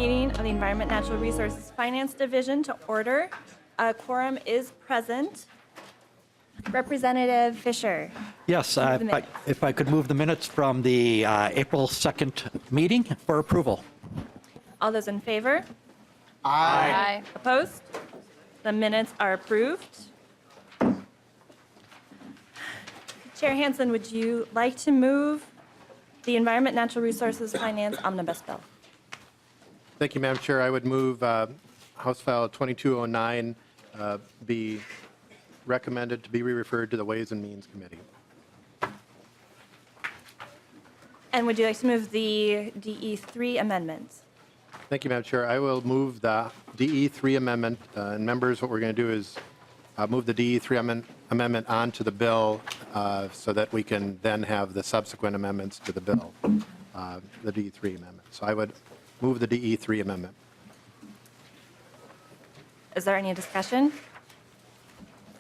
meeting of the Environment Natural Resources Finance Division to order. A quorum is present. Representative Fisher. Yes, if I could move the minutes from the April 2nd meeting for approval. All those in favor? Aye. Opposed? The minutes are approved. Chair Hansen, would you like to move the Environment Natural Resources Finance Omnibus Bill? Thank you, Madam Chair. I would move House File 2209 be recommended to be referred to the Ways and Means Committee. And would you like to move the DE3 amendments? Thank you, Madam Chair. I will move the DE3 amendment. And members, what we're going to do is move the DE3 amendment onto the bill so that we can then have the subsequent amendments to the bill, the DE3 amendment. So I would move the DE3 amendment. Is there any discussion?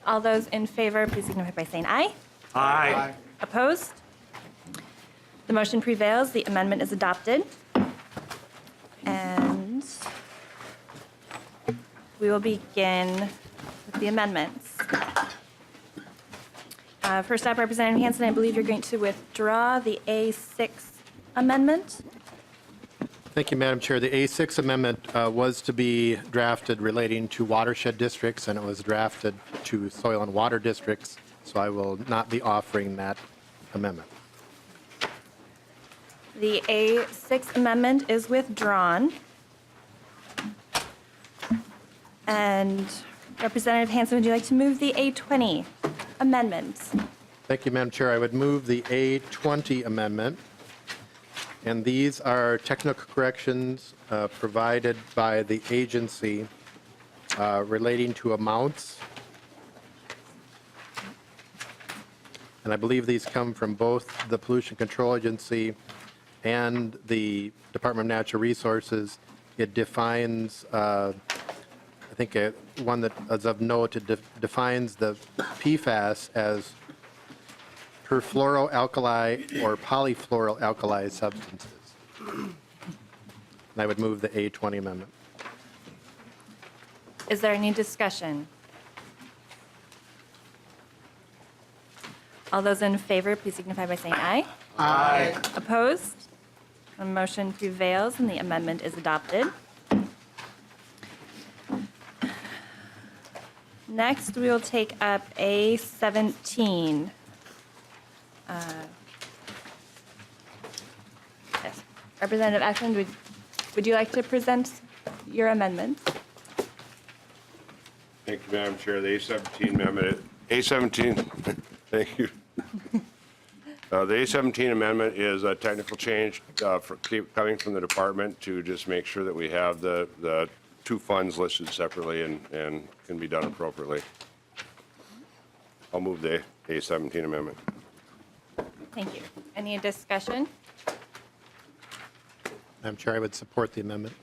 All those in favor, please signify by saying aye. Aye. Opposed? The motion prevails. The amendment is adopted. And we will begin with the amendments. First up, Representative Hansen, I believe you're going to withdraw the A6 amendment. Thank you, Madam Chair. The A6 amendment was to be drafted relating to watershed districts, and it was drafted to soil and water districts, so I will not be offering that amendment. The A6 amendment is withdrawn. And Representative Hansen, would you like to move the A20 amendments? Thank you, Madam Chair. I would move the A20 amendment. And these are technical corrections provided by the agency relating to amounts. And I believe these come from both the Pollution Control Agency and the Department of Natural Resources. It defines, I think one that is of note, it defines the PFAS as perfluoroalkali or polyfluoroalkali substances. And I would move the A20 amendment. Is there any discussion? All those in favor, please signify by saying aye. Aye. Opposed? The motion prevails and the amendment is adopted. Next, we will take up A17. Yes. Representative Ashland, would you like to present your amendment? Thank you, Madam Chair. The A17 amendment, thank you. The A17 amendment is a technical change coming from the department to just make sure that we have the two funds listed separately and can be done appropriately. I'll move the A17 amendment. Thank you. Any discussion? Madam Chair, I would support the amendment.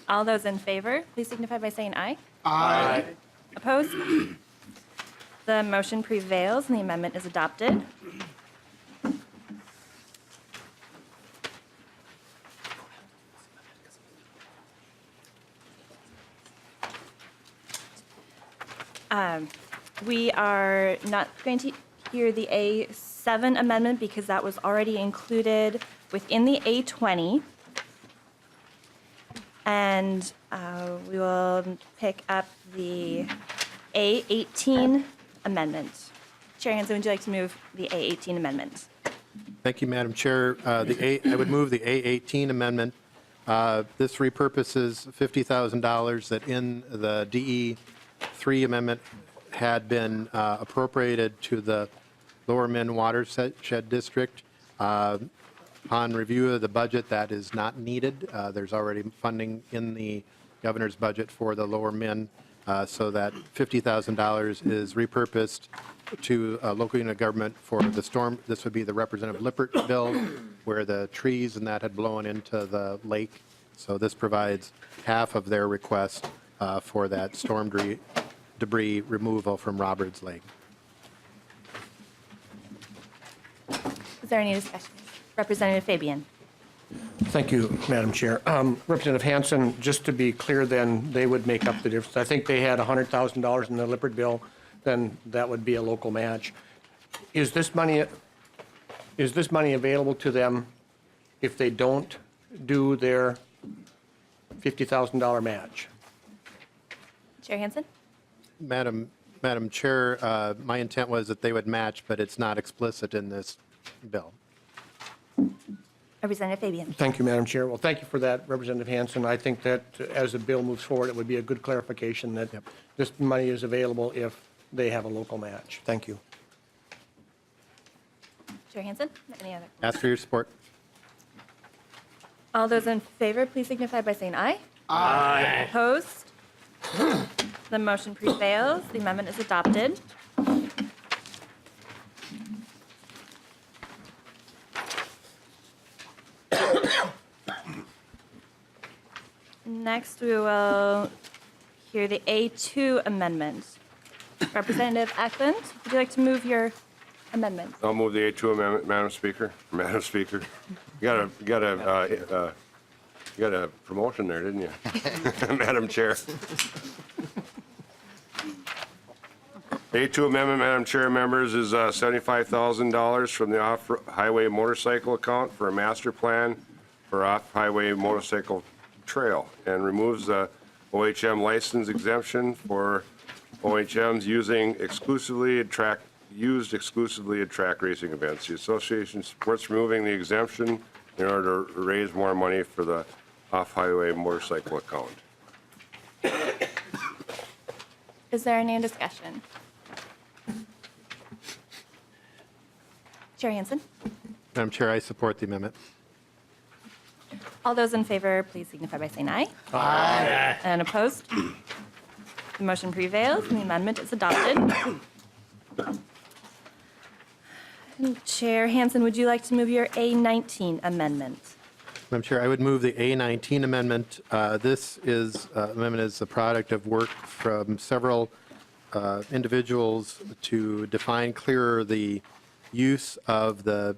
All those in favor, please signify by saying aye. Aye. Opposed? The motion prevails and the amendment is adopted. We are not going to hear the A7 amendment because that was already included within the A20. And we will pick up the A18 amendment. Chair Hansen, would you like to move the A18 amendment? Thank you, Madam Chair. I would move the A18 amendment. This repurposes $50,000 that in the DE3 amendment had been appropriated to the Lower Min Watershed District. Upon review of the budget, that is not needed. There's already funding in the governor's budget for the Lower Min, so that $50,000 is repurposed to local unit government for the storm. This would be the Representative Lippert bill, where the trees and that had blown into the lake. So this provides half of their request for that storm debris removal from Roberts Lake. Is there any discussion? Representative Fabian. Thank you, Madam Chair. Representative Hansen, just to be clear then, they would make up the difference. I think they had $100,000 in the Lippert bill, then that would be a local match. Is this money available to them if they don't do their $50,000 match? Chair Hansen? Madam Chair, my intent was that they would match, but it's not explicit in this bill. Representative Fabian? Thank you, Madam Chair. Well, thank you for that, Representative Hansen. I think that as the bill moves forward, it would be a good clarification that this money is available if they have a local match. Thank you. Chair Hansen? Any other? Ask for your support. All those in favor, please signify by saying aye. Aye. Opposed? The motion prevails. The amendment is adopted. Next, we will hear the A2 amendment. Representative Eklund, would you like to move your amendment? I'll move the A2 amendment, Madam Speaker. Madam Speaker. You got a promotion there, didn't you? Madam Chair. A2 amendment, Madam Chair, members, is $75,000 from the off-highway motorcycle account for a master plan for off-highway motorcycle trail, and removes the OHM license exemption for OHMs used exclusively at track racing events. The association supports removing the exemption in order to raise more money for the off-highway motorcycle account. Is there any discussion? Chair Hansen? Madam Chair, I support the amendment. All those in favor, please signify by saying aye. Aye. And opposed? The motion prevails and the amendment is adopted. Chair Hansen, would you like to move your A19 amendment? Madam Chair, I would move the A19 amendment. This amendment is a product of work from several individuals to define clearer the use of the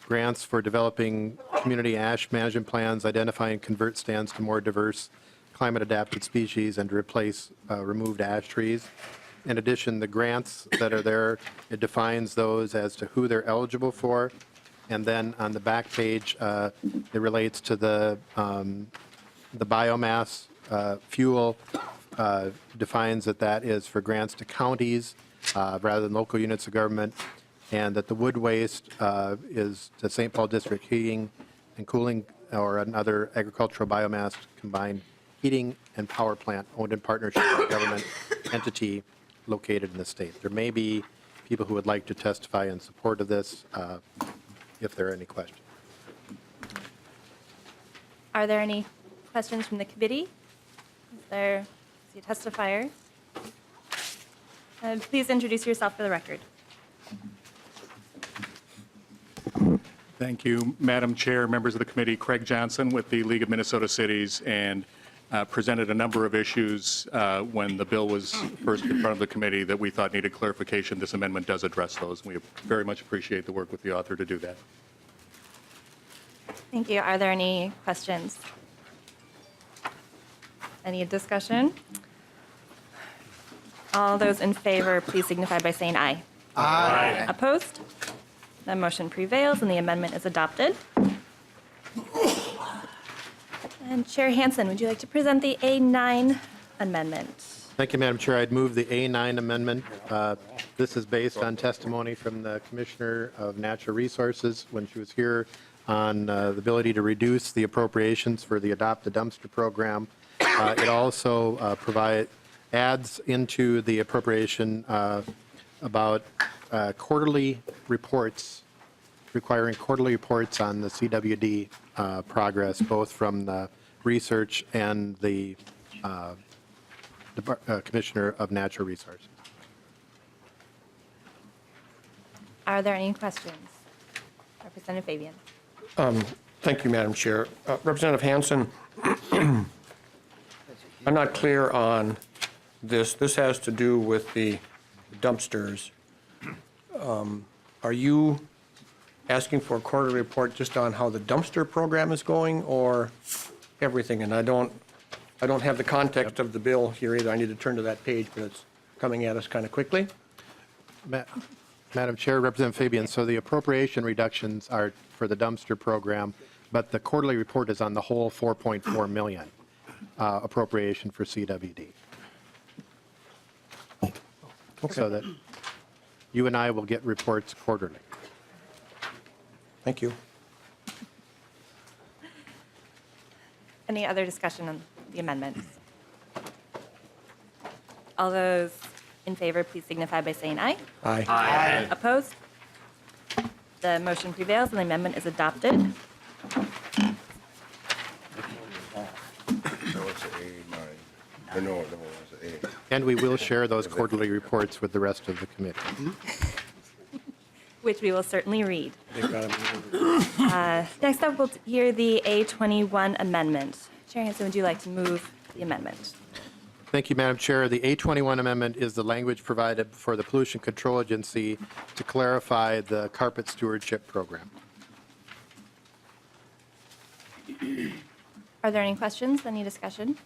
grants for developing community ash management plans, identify and convert stands to more diverse climate-adapted species, and to replace removed ash trees. In addition, the grants that are there, it defines those as to who they're eligible for. And then on the back page, it relates to the biomass fuel, defines that is for grants to counties rather than local units of government, and that the wood waste is the St. Paul District Heating and Cooling or another agricultural biomass combined heating and power plant owned in partnership with a government entity located in the state. There may be people who would like to testify in support of this if there are any questions. Are there any questions from the committee? Is there a testifier? Please introduce yourself for the record. Thank you, Madam Chair, members of the committee. Craig Johnson with the League of Minnesota Cities, and presented a number of issues when the bill was first in front of the committee that we thought needed clarification. This amendment does address those. We very much appreciate the work with the author to do that. Thank you. Are there any questions? Any discussion? All those in favor, please signify by saying aye. Aye. Opposed? The motion prevails and the amendment is adopted. And Chair Hansen, would you like to present the A9 amendment? Thank you, Madam Chair. I'd move the A9 amendment. This is based on testimony from the Commissioner of Natural Resources when she was here on the ability to reduce the appropriations for the Adopt a Dumpster program. It also adds into the appropriation about quarterly reports, requiring quarterly reports on the CWD progress, both from the research and the Commissioner of Natural Resources. Are there any questions? Representative Fabian. Thank you, Madam Chair. Representative Hansen, I'm not clear on this. This has to do with the dumpsters. Are you asking for a quarterly report just on how the dumpster program is going or everything? And I don't have the context of the bill here either. I need to turn to that page, but it's coming at us kind of quickly. Madam Chair, Representative Fabian, so the appropriation reductions are for the dumpster program, but the quarterly report is on the whole 4.4 million appropriation for CWD. So that you and I will get reports quarterly. Thank you. Any other discussion on the amendments? All those in favor, please signify by saying aye. Aye. Opposed? The motion prevails and the amendment is adopted. That was A9. Or no, that was A. And we will share those quarterly reports with the rest of the committee. Which we will certainly read. They've got 'em. Next up, we'll hear the A21 amendment. Chair Hansen, would you like to move the amendment? Thank you, Madam Chair. The A21 amendment is the language provided for the Pollution Control Agency to clarify the carpet stewardship program. Are there any questions? Any discussion?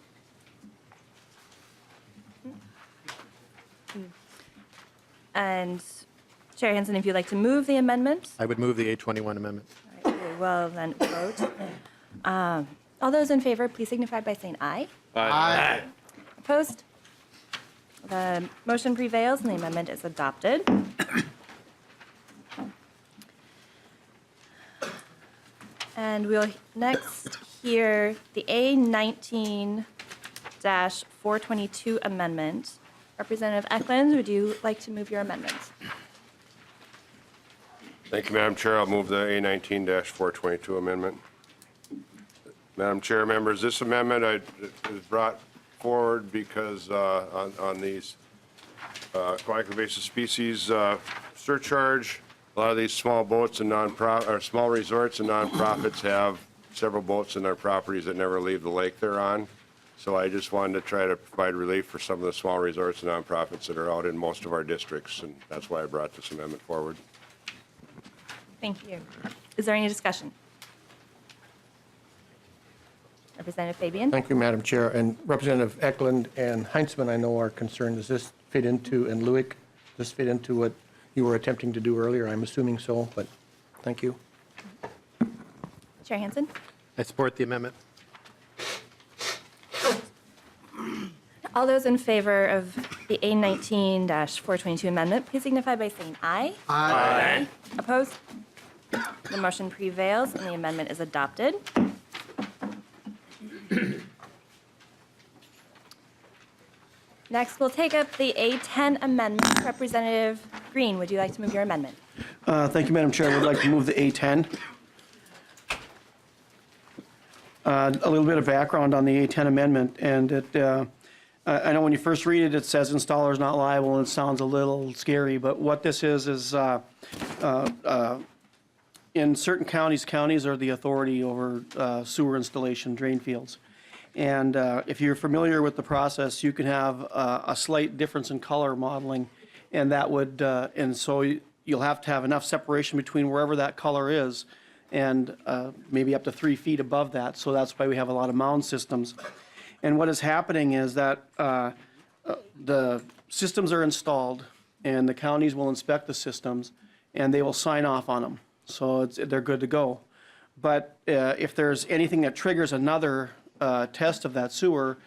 And Chair Hansen, if you'd like to move the amendment, I would move the A21 amendment. all right, we will then vote. All those in favor, please signify by saying aye. Aye. Opposed? The motion prevails and the amendment is adopted. And we'll next hear the A19-422 amendment. Representative Eklund, would you like to move your amendment? Thank you, Madam Chair. I'll move the A19-422 amendment. Madam Chair, members, this amendment is brought forward because on these aquatic invasive species surcharge, a lot of these small boats and small resorts and nonprofits have several boats in their properties that never leave the lake they're on. So I just wanted to try to provide relief for some of the small resorts and nonprofits that are out in most of our districts, and that's why I brought this amendment forward. Thank you. Is there any discussion? Representative Fabian? Thank you, Madam Chair. And Representative Eklund and Heinzman, I know, are concerned. Does this fit into, and Lewick, does this fit into what you were attempting to do earlier? I'm assuming so, but thank you. Chair Hansen? I support the amendment. All those in favor of the A19-422 amendment, please signify by saying aye. Aye. Opposed? The motion prevails and the amendment is adopted. Next, we'll take up the A10 amendment. Representative Green, would you like to move your amendment? Thank you, Madam Chair. I would like to move the A10. A little bit of background on the A10 amendment, and I know when you first read it, it says installer is not liable, and it sounds a little scary, but what this is in certain counties are the authority over sewer installation drain fields. And if you're familiar with the process, you can have a slight difference in color modeling, and that would, and so you'll have to have enough separation between wherever that color is and maybe up to 3 feet above that. So that's why we have a lot of mound systems. And what is happening is that the systems are installed, and the counties will inspect the systems, and they will sign off on them. So they're good to go. But if there's anything that triggers another test of that sewer,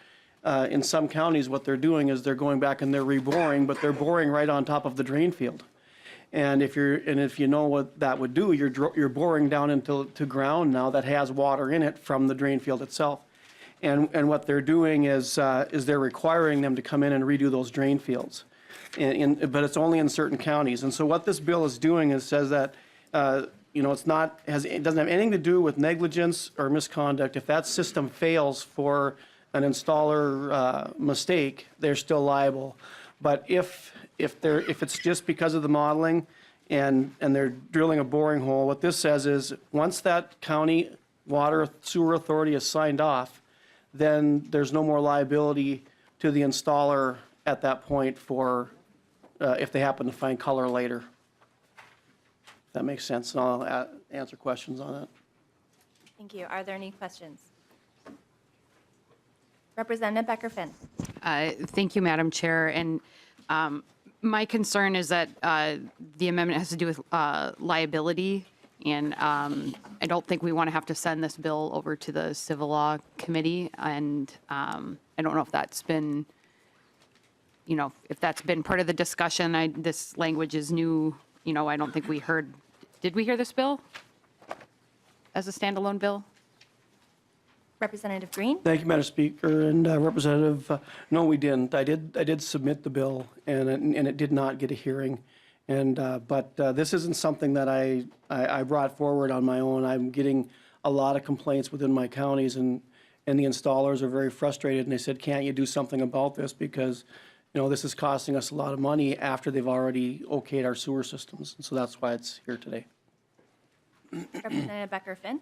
in some counties what they're doing is they're going back and they're reboring, but they're boring right on top of the drain field. And if you know what that would do, you're boring down into ground now that has water in it from the drain field itself. And what they're doing is they're requiring them to come in and redo those drain fields. But it's only in certain counties. And so what this bill is doing is says that it doesn't have anything to do with negligence or misconduct. If that system fails for an installer mistake, they're still liable. But if it's just because of the modeling and they're drilling a boring hole, what this says is once that county water sewer authority is signed off, then there's no more liability to the installer at that point for if they happen to find color later. that makes sense, and I'll answer questions on it. Thank you. Are there any questions? Representative Becker-Finn. Thank you, Madam Chair. And my concern is that the amendment has to do with liability, and I don't think we want to have to send this bill over to the Civil Law Committee. And I don't know if that's been, if that's been part of the discussion. This language is new. I don't think we heard. Did we hear this bill as a standalone bill? Representative Green. Thank you, Madam Speaker, and Representative, no, we didn't. I did submit the bill, and it did not get a hearing. And, but this isn't something that I brought forward on my own. I'm getting a lot of complaints within my counties, and the installers are very frustrated, and they said, can't you do something about this? Because, this is costing us a lot of money after they've already okayed our sewer systems. And so that's why it's here today. Representative Becker-Finn.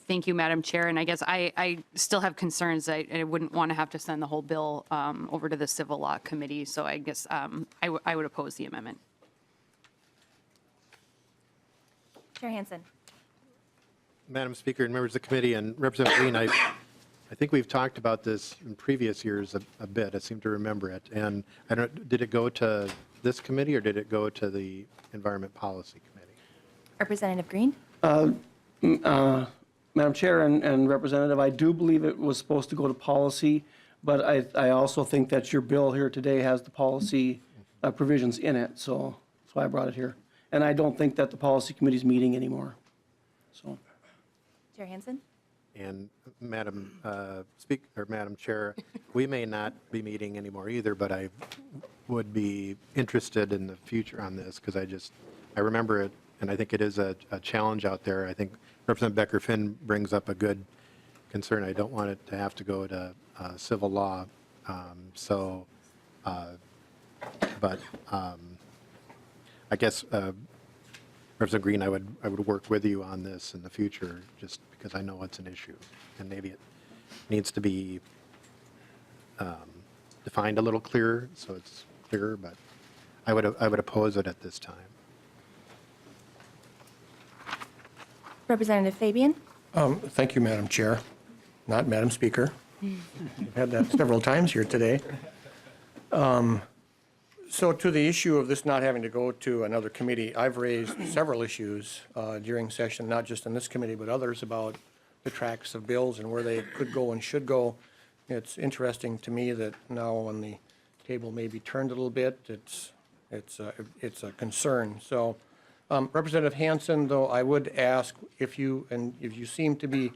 Thank you, Madam Chair. And I guess I still have concerns. I wouldn't want to have to send the whole bill over to the Civil Law Committee. So I guess I would oppose the amendment. Chair Hansen. Madam Speaker and members of the committee and Representative Green, I think we've talked about this in previous years a bit. I seem to remember it. And I don't, did it go to this committee or did it go to the Environment Policy Committee? Representative Green. Madam Chair and Representative, I do believe it was supposed to go to policy, but I also think that your bill here today has the policy provisions in it, so that's why I brought it here. And I don't think that the policy committee is meeting anymore. So, Chair Hansen. And Madam Madam Chair, we may not be meeting anymore either, but I would be interested in the future on this because I remember it, and I think it is a challenge out there. I think Representative Becker-Finn brings up a good concern. I don't want it to have to go to civil law. But I guess Representative Green, I would work with you on this in the future, just because I know it's an issue, and maybe it needs to be defined a little clearer, so it's clearer. But I would oppose it at this time. Representative Fabian. Thank you, Madam Chair, not Madam Speaker. We've had that several times here today. So to the issue of this not having to go to another committee, I've raised several issues during session, not just in this committee, but others about the tracks of bills and where they could go and should go. It's interesting to me that now when the table may be turned a little bit, it's a concern. So Representative Hansen, though, I would ask if you seem to be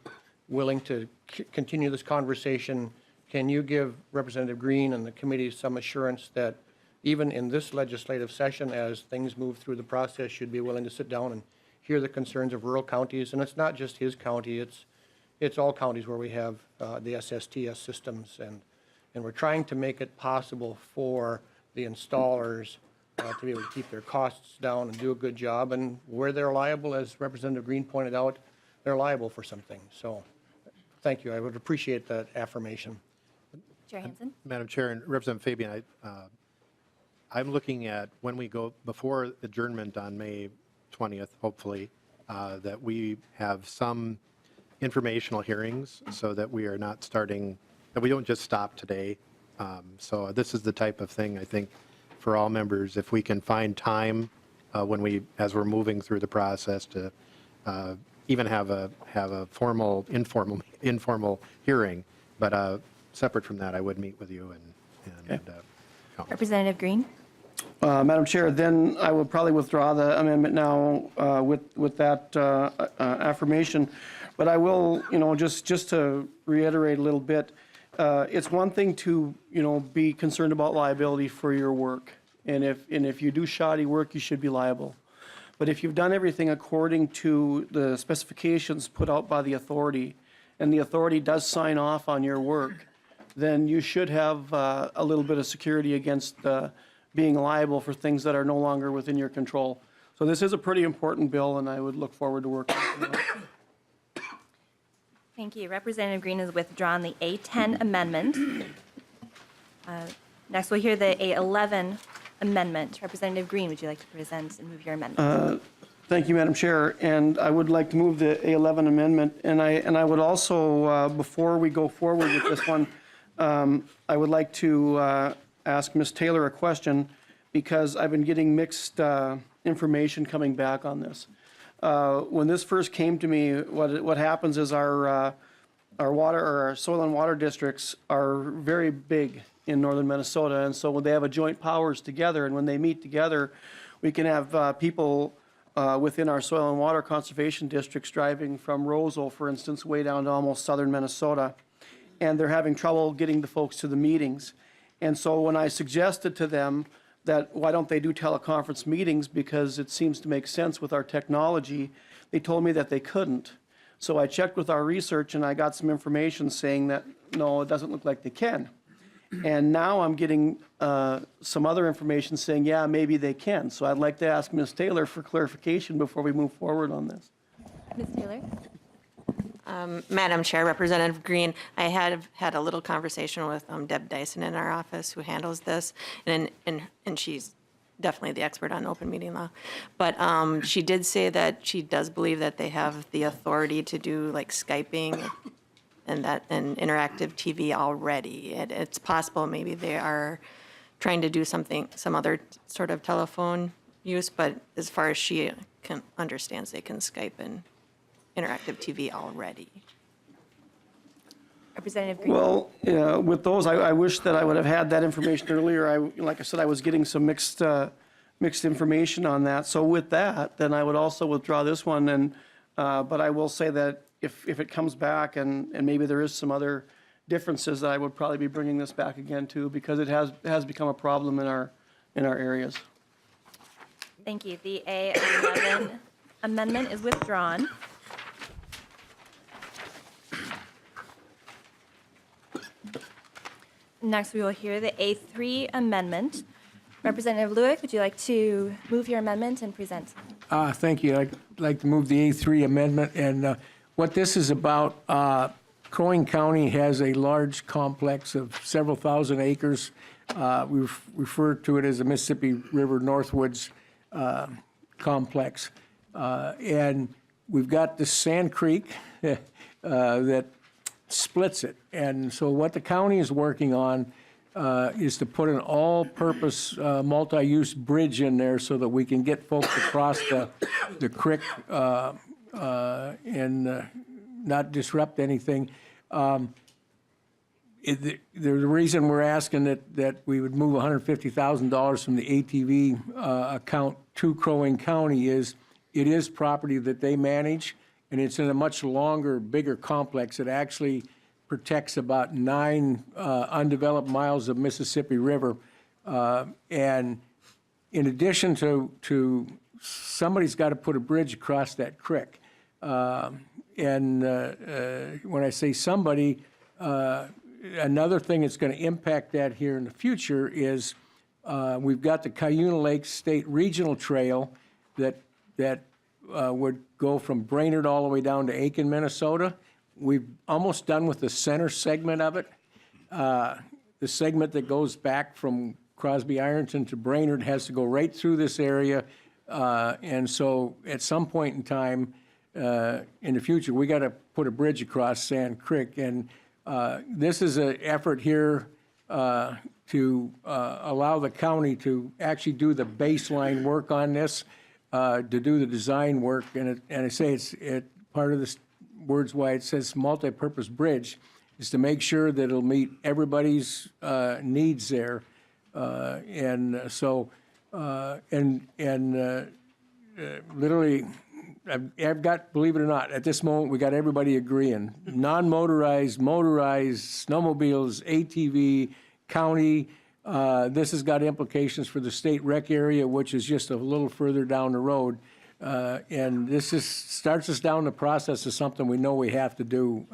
willing to continue this conversation, can you give Representative Green and the committee some assurance that even in this legislative session, as things move through the process, you'd be willing to sit down and hear the concerns of rural counties? And it's not just his county, it's all counties where we have the SSTS systems, and we're trying to make it possible for the installers to be able to keep their costs down and do a good job. And where they're liable, as Representative Green pointed out, they're liable for something. So thank you. I would appreciate that affirmation. Chair Hansen. Madam Chair and Representative Fabian, I'm looking at when we go before adjournment on May 20th, hopefully, that we have some informational hearings so that we are not starting, that we don't just stop today. So this is the type of thing, I think, for all members, if we can find time as we're moving through the process to even have a formal, informal hearing. But separate from that, I would meet with you and Representative Green. Madam Chair, then I will probably withdraw the amendment now with that affirmation. But I will, just to reiterate a little bit, it's one thing to, be concerned about liability for your work. And if you do shoddy work, you should be liable. But if you've done everything according to the specifications put out by the authority, and the authority does sign off on your work, then you should have a little bit of security against being liable for things that are no longer within your control. So this is a pretty important bill, and I would look forward to working on it. Thank you. Representative Green has withdrawn the A10 amendment. Next, we'll hear the A11 amendment. Representative Green, would you like to present and move your amendment? Thank you, Madam Chair, and I would like to move the A11 amendment, and I would also, before we go forward with this one, I would like to ask Ms. Taylor a question, because I've been getting mixed information coming back on this. When this first came to me, what happens is our soil and water districts are very big in northern Minnesota, and so when they have a joint powers together, and when they meet together, we can have people within our soil and water conservation districts driving from Roseville, for instance, way down to almost southern Minnesota, and they're having trouble getting the folks to the meetings. And so when I suggested to them that why don't they do teleconference meetings because it seems to make sense with our technology, they told me that they couldn't. So I checked with our research and I got some information saying that, no, it doesn't look like they can. And now I'm getting some other information saying, yeah, maybe they can. So I'd like to ask Ms. Taylor for clarification before we move forward on this. Ms. Taylor? Madam Chair, Representative Green, I had a little conversation with Deb Dyson in our office who handles this, and she's definitely the expert on open meeting law. But she did say that she does believe that they have the authority to do like Skyping and interactive TV already. It's possible maybe they are trying to do some other sort of telephone use, but as far as she understands, they can Skype and interactive TV already. Representative Green? Well, yeah, with those, I wish that I would have had that information earlier. Like I said, I was getting some mixed information on that. So with that, then I would also withdraw this one. And but I will say that if it comes back and maybe there is some other differences, that I would probably be bringing this back again too, because it has become a problem in our areas. Thank you. The A11 amendment is withdrawn. Next, we will hear the A3 amendment. Representative Lewick, would you like to move your amendment and present? Thank you. I'd like to move the A3 amendment. And what this is about, Crow Wing County has a large complex of several thousand acres. We refer to it as the Mississippi River Northwoods complex. And we've got the Sand Creek that splits it. And so what the county is working on is to put an all-purpose multi-use bridge in there so that we can get folks across the creek and not disrupt anything. The reason we're asking that we would move $150,000 from the ATV account to Crow Wing County is it is property that they manage, and it's in a much longer, bigger complex. It actually protects about 9 undeveloped miles of Mississippi River. And in addition to somebody's got to put a bridge across that creek. And when I say somebody, another thing that's going to impact that here in the future is we've got the Cuyuna Lake State Regional Trail that would go from Brainerd all the way down to Aiken, Minnesota. We've almost done with the center segment of it. The segment that goes back from Crosby Ironton to Brainerd has to go right through this area. And so at some point in time in the future, we got to put a bridge across Sand Creek. And this is an effort here to allow the county to actually do the baseline work on this, to do the design work. And I say it's part of this words why it says multi-purpose bridge is to make sure that it'll meet everybody's needs there. And so, literally, I've got, believe it or not, at this moment, we got everybody agreeing. Non-motorized, motorized, snowmobiles, ATV, county. This has got implications for the state rec area, which is just a little further down the road. And this just starts us down the process of something we know we have to do.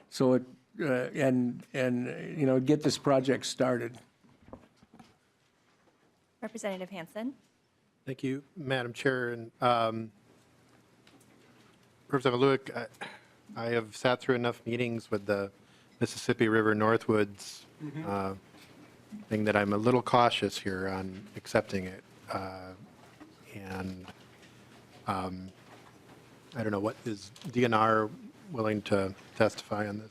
So it, you know, get this project started. Representative Hansen? Thank you, Madam Chair. And Representative Lewick, I have sat through enough meetings with the Mississippi River Northwoods thing that I'm a little cautious here on accepting it. And I don't know, what is DNR willing to testify on this?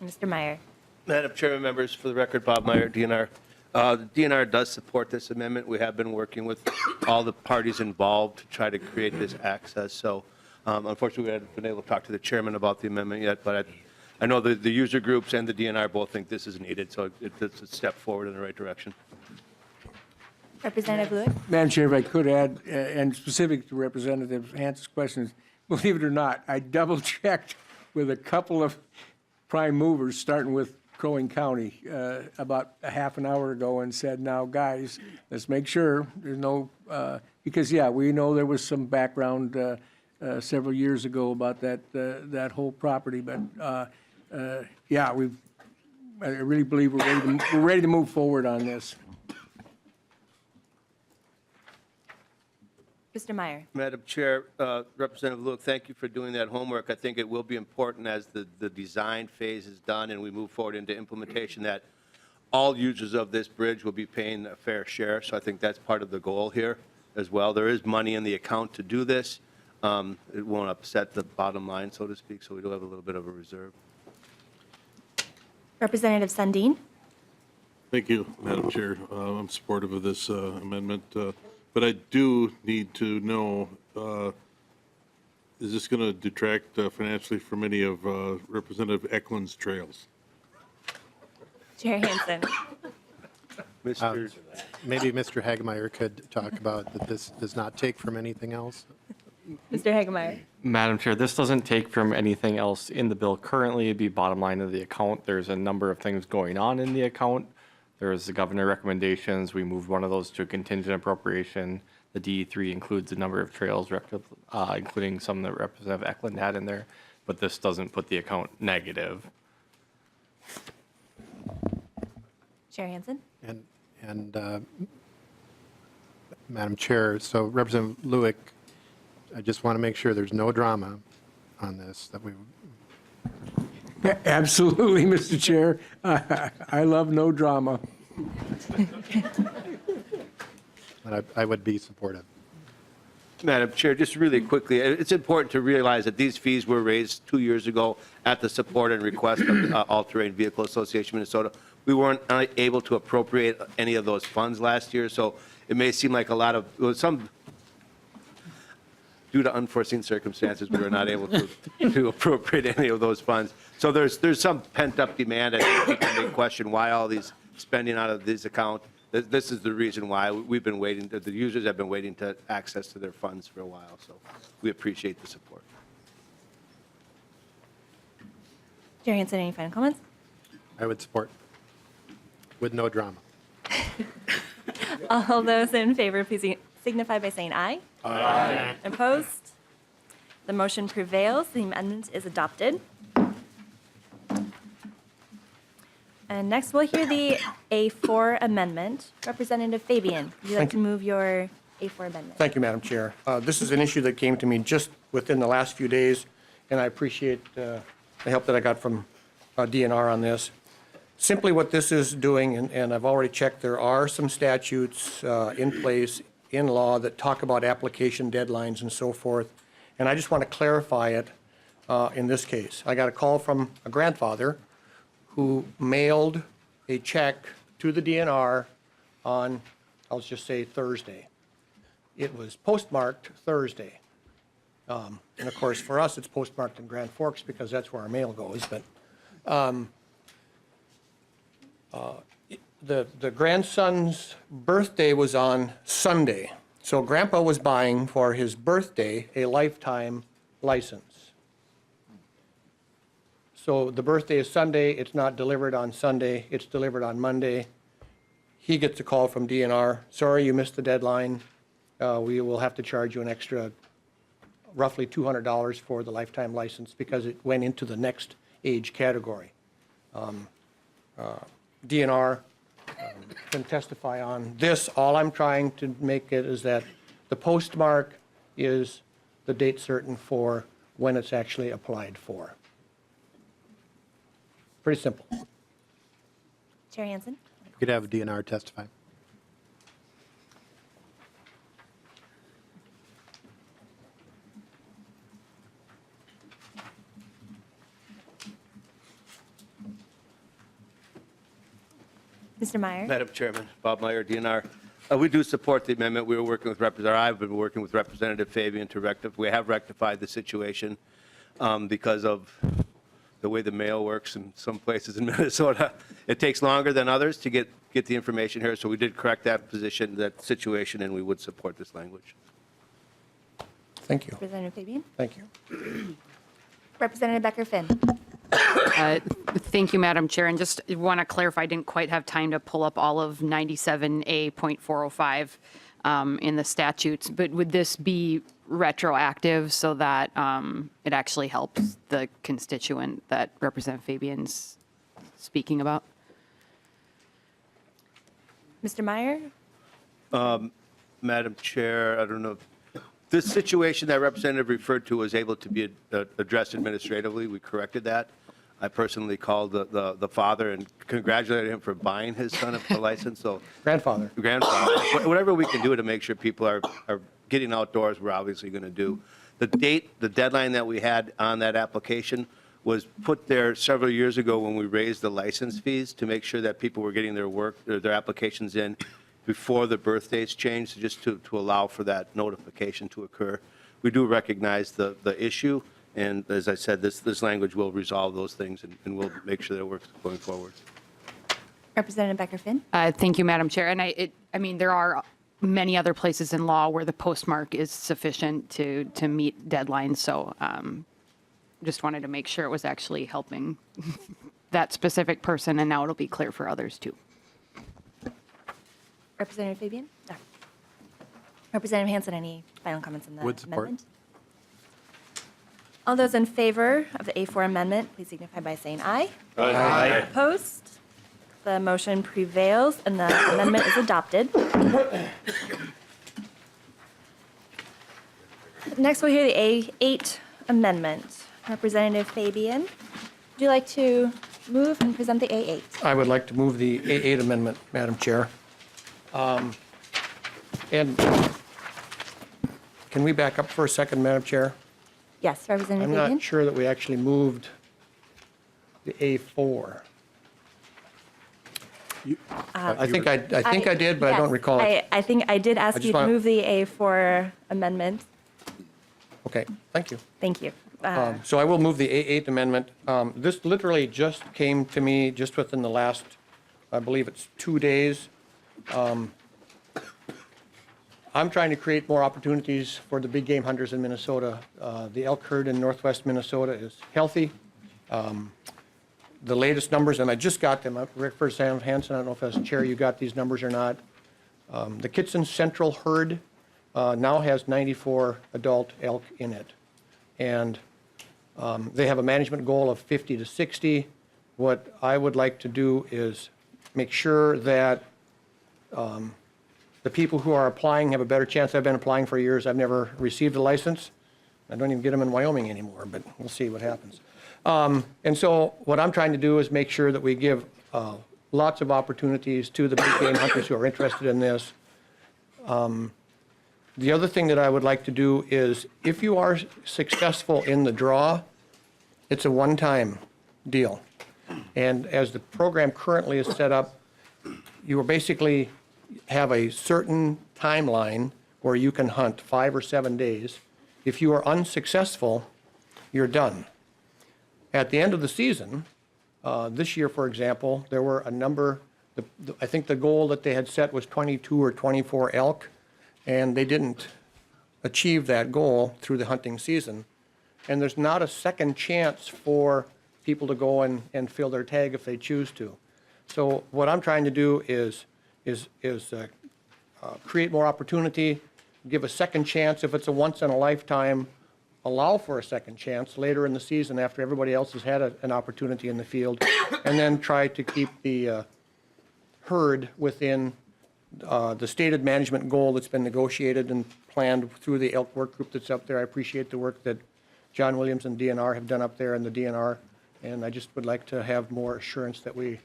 Mr. Meyer. Madam Chairman, members, for the record, Bob Meyer, DNR. The DNR does support this amendment. We have been working with all the parties involved to try to create this access. So unfortunately, we haven't been able to talk to the chairman about the amendment yet, but I know the user groups and the DNR both think this is needed, so it's a step forward in the right direction. Representative Lewis. Madam Chair, if I could add, and specific to Representative Hansen's questions, believe it or not, I double-checked with a couple of prime movers, starting with Crow Wing County, about a half an hour ago, and said, now, guys, let's make sure there's no, because, yeah, we know there was some background several years ago about that whole property, but, yeah, I really believe we're ready to move forward on this. Mr. Meyer. Madam Chair, Representative Luke, thank you for doing that homework. I think it will be important as the design phase is done and we move forward into implementation that all users of this bridge will be paying a fair share. So I think that's part of the goal here as well. There is money in the account to do this. It won't upset the bottom line, so to speak, so we do have a little bit of a reserve. Representative Sundin. Thank you, Madam Chair. I'm supportive of this amendment, but I do need to know, is this going to detract financially from any of Representative Eklund's trails? Chair Hansen. Maybe Mr. Hagemeyer could talk about that this does not take from anything else. Mr. Hagemeyer. Madam Chair, this doesn't take from anything else in the bill currently. It'd be bottom line of the account. There's a number of things going on in the account. There's the governor recommendations. We moved one of those to a contingent appropriation. The DE3 includes a number of trails, including some that Representative Eklund had in there, but this doesn't put the account negative. Chair Hansen. And Madam Chair, so Representative Lewick, I just want to make sure there's no drama on this, that we. Absolutely, Mr. Chair. I love no drama. But I would be supportive. Madam Chair, just really quickly, it's important to realize that these fees were raised 2 years ago at the support and request of the All-Terrain Vehicle Association of Minnesota. We weren't able to appropriate any of those funds last year, so it may seem like a lot of, due to unforeseen circumstances, we were not able to appropriate any of those funds. So there's some pent-up demand, and people may question why all these spending out of this account. This is the reason why we've been waiting, the users have been waiting to access to their funds for a while, so we appreciate the support. Chair Hansen, any final comments? I would support, with no drama. All those in favor, please signify by saying aye. Aye. Opposed? The motion prevails. The amendment is adopted. And next, we'll hear the A4 amendment. Representative Fabian, would you like to move your A4 amendment? Thank you, Madam Chair. This is an issue that came to me just within the last few days, and I appreciate the help that I got from DNR on this. Simply what this is doing, and I've already checked, there are some statutes in place in law that talk about application deadlines and so forth, and I just want to clarify it in this case. I got a call from a grandfather who mailed a check to the DNR on, I'll just say Thursday. It was postmarked Thursday. And of course, for us, it's postmarked in Grand Forks because that's where our mail goes, but the grandson's birthday was on Sunday. So Grandpa was buying for his birthday a lifetime license. So the birthday is Sunday, it's not delivered on Sunday, it's delivered on Monday. He gets a call from DNR, sorry, you missed the deadline. We will have to charge you an extra roughly $200 for the lifetime license because it went into the next age category. DNR can testify on this. All I'm trying to make it is that the postmark is the date certain for when it's actually applied for. Pretty simple. Chair Hansen? You could have a DNR testify. Mr. Meyer? Madam Chairman, Bob Meyer, DNR. We do support the amendment. We were working with I've been working with Representative Fabian to rectify. We have rectified the situation because of the way the mail works in some places in Minnesota. It takes longer than others to get the information here, so we did correct that position, that situation, and we would support this language. Thank you. Representative Fabian? Thank you. Representative Becker-Finn? Thank you, Madam Chair. And just want to clarify, I didn't quite have time to pull up all of 97A.405 in the statutes, but would this be retroactive so that it actually helps the constituent that Representative Fabian's speaking about? Mr. Meyer? Madam Chair, I don't know. This situation that Representative referred to was able to be addressed administratively. We corrected that. I personally called the father and congratulated him for buying his son a license. So Grandfather. Whatever we can do to make sure people are getting outdoors, we're obviously going to do. The deadline that we had on that application was put there several years ago when we raised the license fees to make sure that people were getting their applications in before the birth dates changed, just to allow for that notification to occur. We do recognize the issue, and as I said, this language will resolve those things, and we'll make sure that it works going forward. Representative Becker-Finn? Thank you, Madam Chair. And I mean, there are many other places in law where the postmark is sufficient to meet deadlines. So just wanted to make sure it was actually helping that specific person, and now it'll be clear for others too. Representative Fabian? No. Representative Hansen, any final comments on the Would support. amendment? All those in favor of the A4 amendment, please signify by saying aye. Aye. Opposed? The motion prevails and the amendment is adopted. Next, we'll hear the A8 amendment. Representative Fabian, would you like to move and present the A8? I would like to move the A8 amendment, Madam Chair. And can we back up for a second, Madam Chair? Yes, Representative I'm Fabian? not sure that we actually moved the A4. I think I did, but I don't Yes, recall it. I think I did ask just you to want- move the A4 amendment. Okay, thank you. Thank you. So I will move the A8 amendment. This literally just came to me just within the last, I believe it's 2 days. I'm trying to create more opportunities for the big game hunters in Minnesota. The elk herd in northwest Minnesota is healthy. The latest numbers, and I just got them, Representative Hansen, I don't know if as chair you got these numbers or not. The Kitson Central herd now has 94 adult elk in it. And they have a management goal of 50 to 60. What I would like to do is make sure that the people who are applying have a better chance. I've been applying for years. I've never received a license. I don't even get them in Wyoming anymore, but we'll see what happens. And so what I'm trying to do is make sure that we give lots of opportunities to the big game hunters who are interested in this. The other thing that I would like to do is, if you are successful in the draw, it's a one-time deal. And as the program currently is set up, you are basically have a certain timeline where you can hunt 5 or 7 days. If you are unsuccessful, you're done. At the end of the season, this year, for example, there were a number, I think the goal that they had set was 22 or 24 elk, and they didn't achieve that goal through the hunting season. And there's not a second chance for people to go and fill their tag if they choose to. So what I'm trying to do is create more opportunity, give a second chance if it's a once-in-a-lifetime, allow for a second chance later in the season after everybody else has had an opportunity in the field, and then try to keep the herd within the stated management goal that's been negotiated and planned through the elk work group that's up there. I appreciate the work that John Williams and DNR have done up there in the DNR, and I just would like to have more assurance that we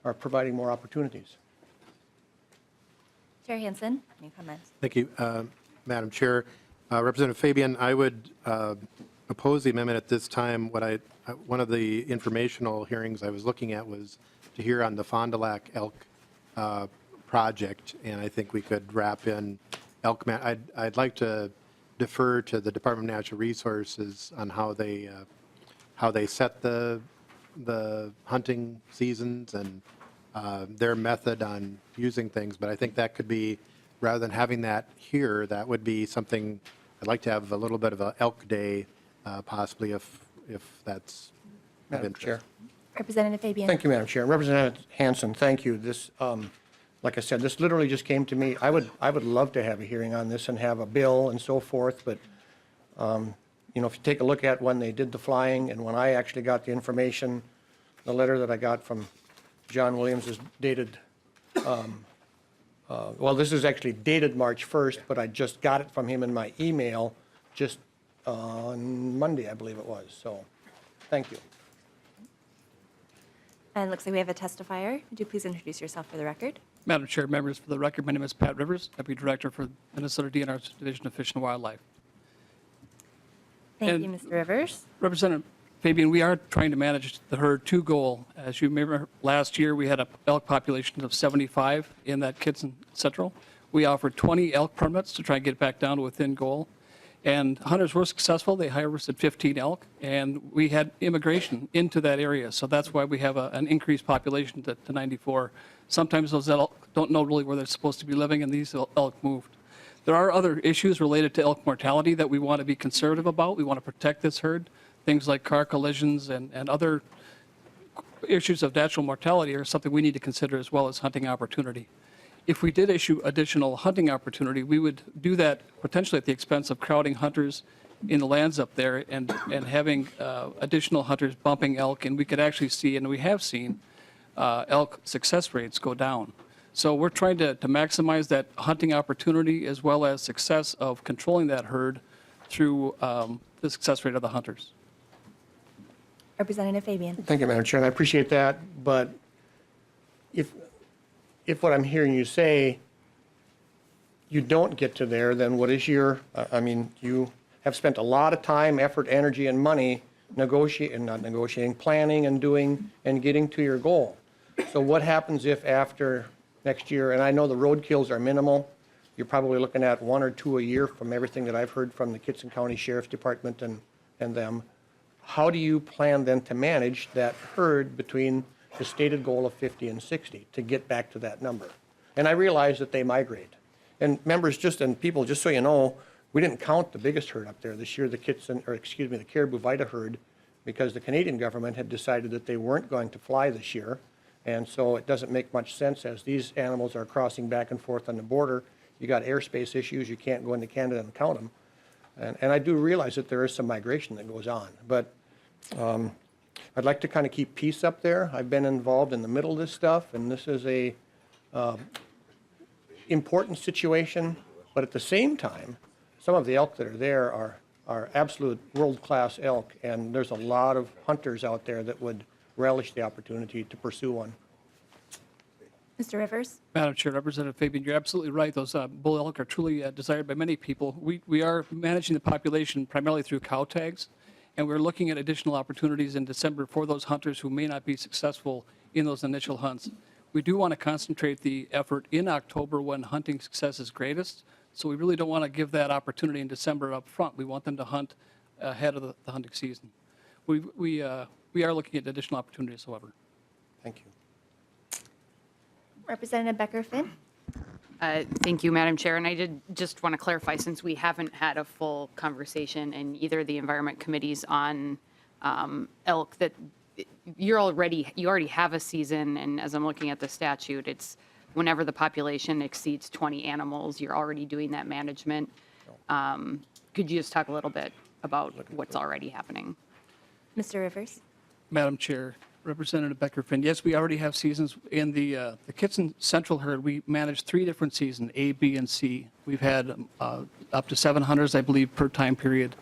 are providing more opportunities. Chair Hansen, any comments? Thank you, Madam Chair. Representative Fabian, I would oppose the amendment at this time. One of the informational hearings I was looking at was to hear on the Fond du Lac elk project, and I think we could wrap in elk. I'd like to defer to the Department of Natural Resources on how they set the hunting seasons and their method on using things. But I think that could be, rather than having that here, that would be something, I'd like to have a little bit of an elk day, possibly, if that's of Madam interest. Chair. Representative Fabian. Thank you, Madam Chair. Representative Hansen, thank you. This, like I said, this literally just came to me. I would love to have a hearing on this and have a bill and so forth, but, you know, if you take a look at when they did the flying and when I actually got the information, the letter that I got from John Williams is dated, well, this is actually dated March 1st, but I just got it from him in my email just on Monday, I believe it was. So, thank you. And it looks like we have a testifier. Would you please introduce yourself for the record? Madam Chair, members, for the record, my name is Pat Rivers, Deputy Director for Minnesota DNR's Division of Fish and Wildlife. Thank And- you, Mr. Rivers. Representative Fabian, we are trying to manage the herd to goal. As you remember, last year, we had a elk population of 75 in that Kitson Central. We offered 20 elk permits to try and get it back down to within goal. And hunters were successful. They harvested 15 elk, and we had immigration into that area. So that's why we have an increased population to 94. Sometimes those elk don't know really where they're supposed to be living, and these elk moved. There are other issues related to elk mortality that we want to be conservative about. We want to protect this herd. Things like car collisions and other issues of natural mortality are something we need to consider, as well as hunting opportunity. If we did issue additional hunting opportunity, we would do that potentially at the expense of crowding hunters in the lands up there and having additional hunters bumping elk, and we could actually see, and we have seen, elk success rates go down. So we're trying to maximize that hunting opportunity as well as success of controlling that herd through the success rate of the hunters. Representative Fabian. Thank you, Madam Chair, and I appreciate that, but if what I'm hearing you say, you don't get to there, then what is your, I mean, you have spent a lot of time, effort, energy, and money planning and doing and getting to your goal. So what happens if after next year, and I know the road kills are minimal, you're probably looking at 1 or 2 a year from everything that I've heard from the Kitson County Sheriff's Department and them. How do you plan then to manage that herd between the stated goal of 50 and 60 to get back to that number? And I realize that they migrate. And members, and people, just so you know, we didn't count the biggest herd up there this year, the Caribou Vita herd, because the Canadian government had decided that they weren't going to fly this year. And so it doesn't make much sense as these animals are crossing back and forth on the border. You got airspace issues, you can't go into Canada and count them. And I do realize that there is some migration that goes on, but I'd like to kind of keep peace up there. I've been involved in the middle of this stuff, and this is a important situation, but at the same time, some of the elk that are there are absolute world-class elk, and there's a lot of hunters out there that would relish the opportunity to pursue one. Mr. Rivers. Madam Chair, Representative Fabian, you're absolutely right. Those bull elk are truly desired by many people. We are managing the population primarily through cow tags, and we're looking at additional opportunities in December for those hunters who may not be successful in those initial hunts. We do want to concentrate the effort in October when hunting success is greatest, so we really don't want to give that opportunity in December up front. We want them to hunt ahead of the hunting season. We are looking at additional opportunities, however. Thank you. Representative Becker-Finn. Thank you, Madam Chair. And I did just want to clarify, since we haven't had a full conversation in either of the environment committees on elk, that you already have a season, and as I'm looking at the statute, it's whenever the population exceeds 20 animals, you're already doing that management. Could you just talk a little bit about what's already happening? Mr. Rivers. Madam Chair, Representative Becker-Finn, yes, we already have seasons. In the Kitson Central herd, we manage 3 different seasons, A, B, and C. We've had up to 7 hunters, I believe, per time period.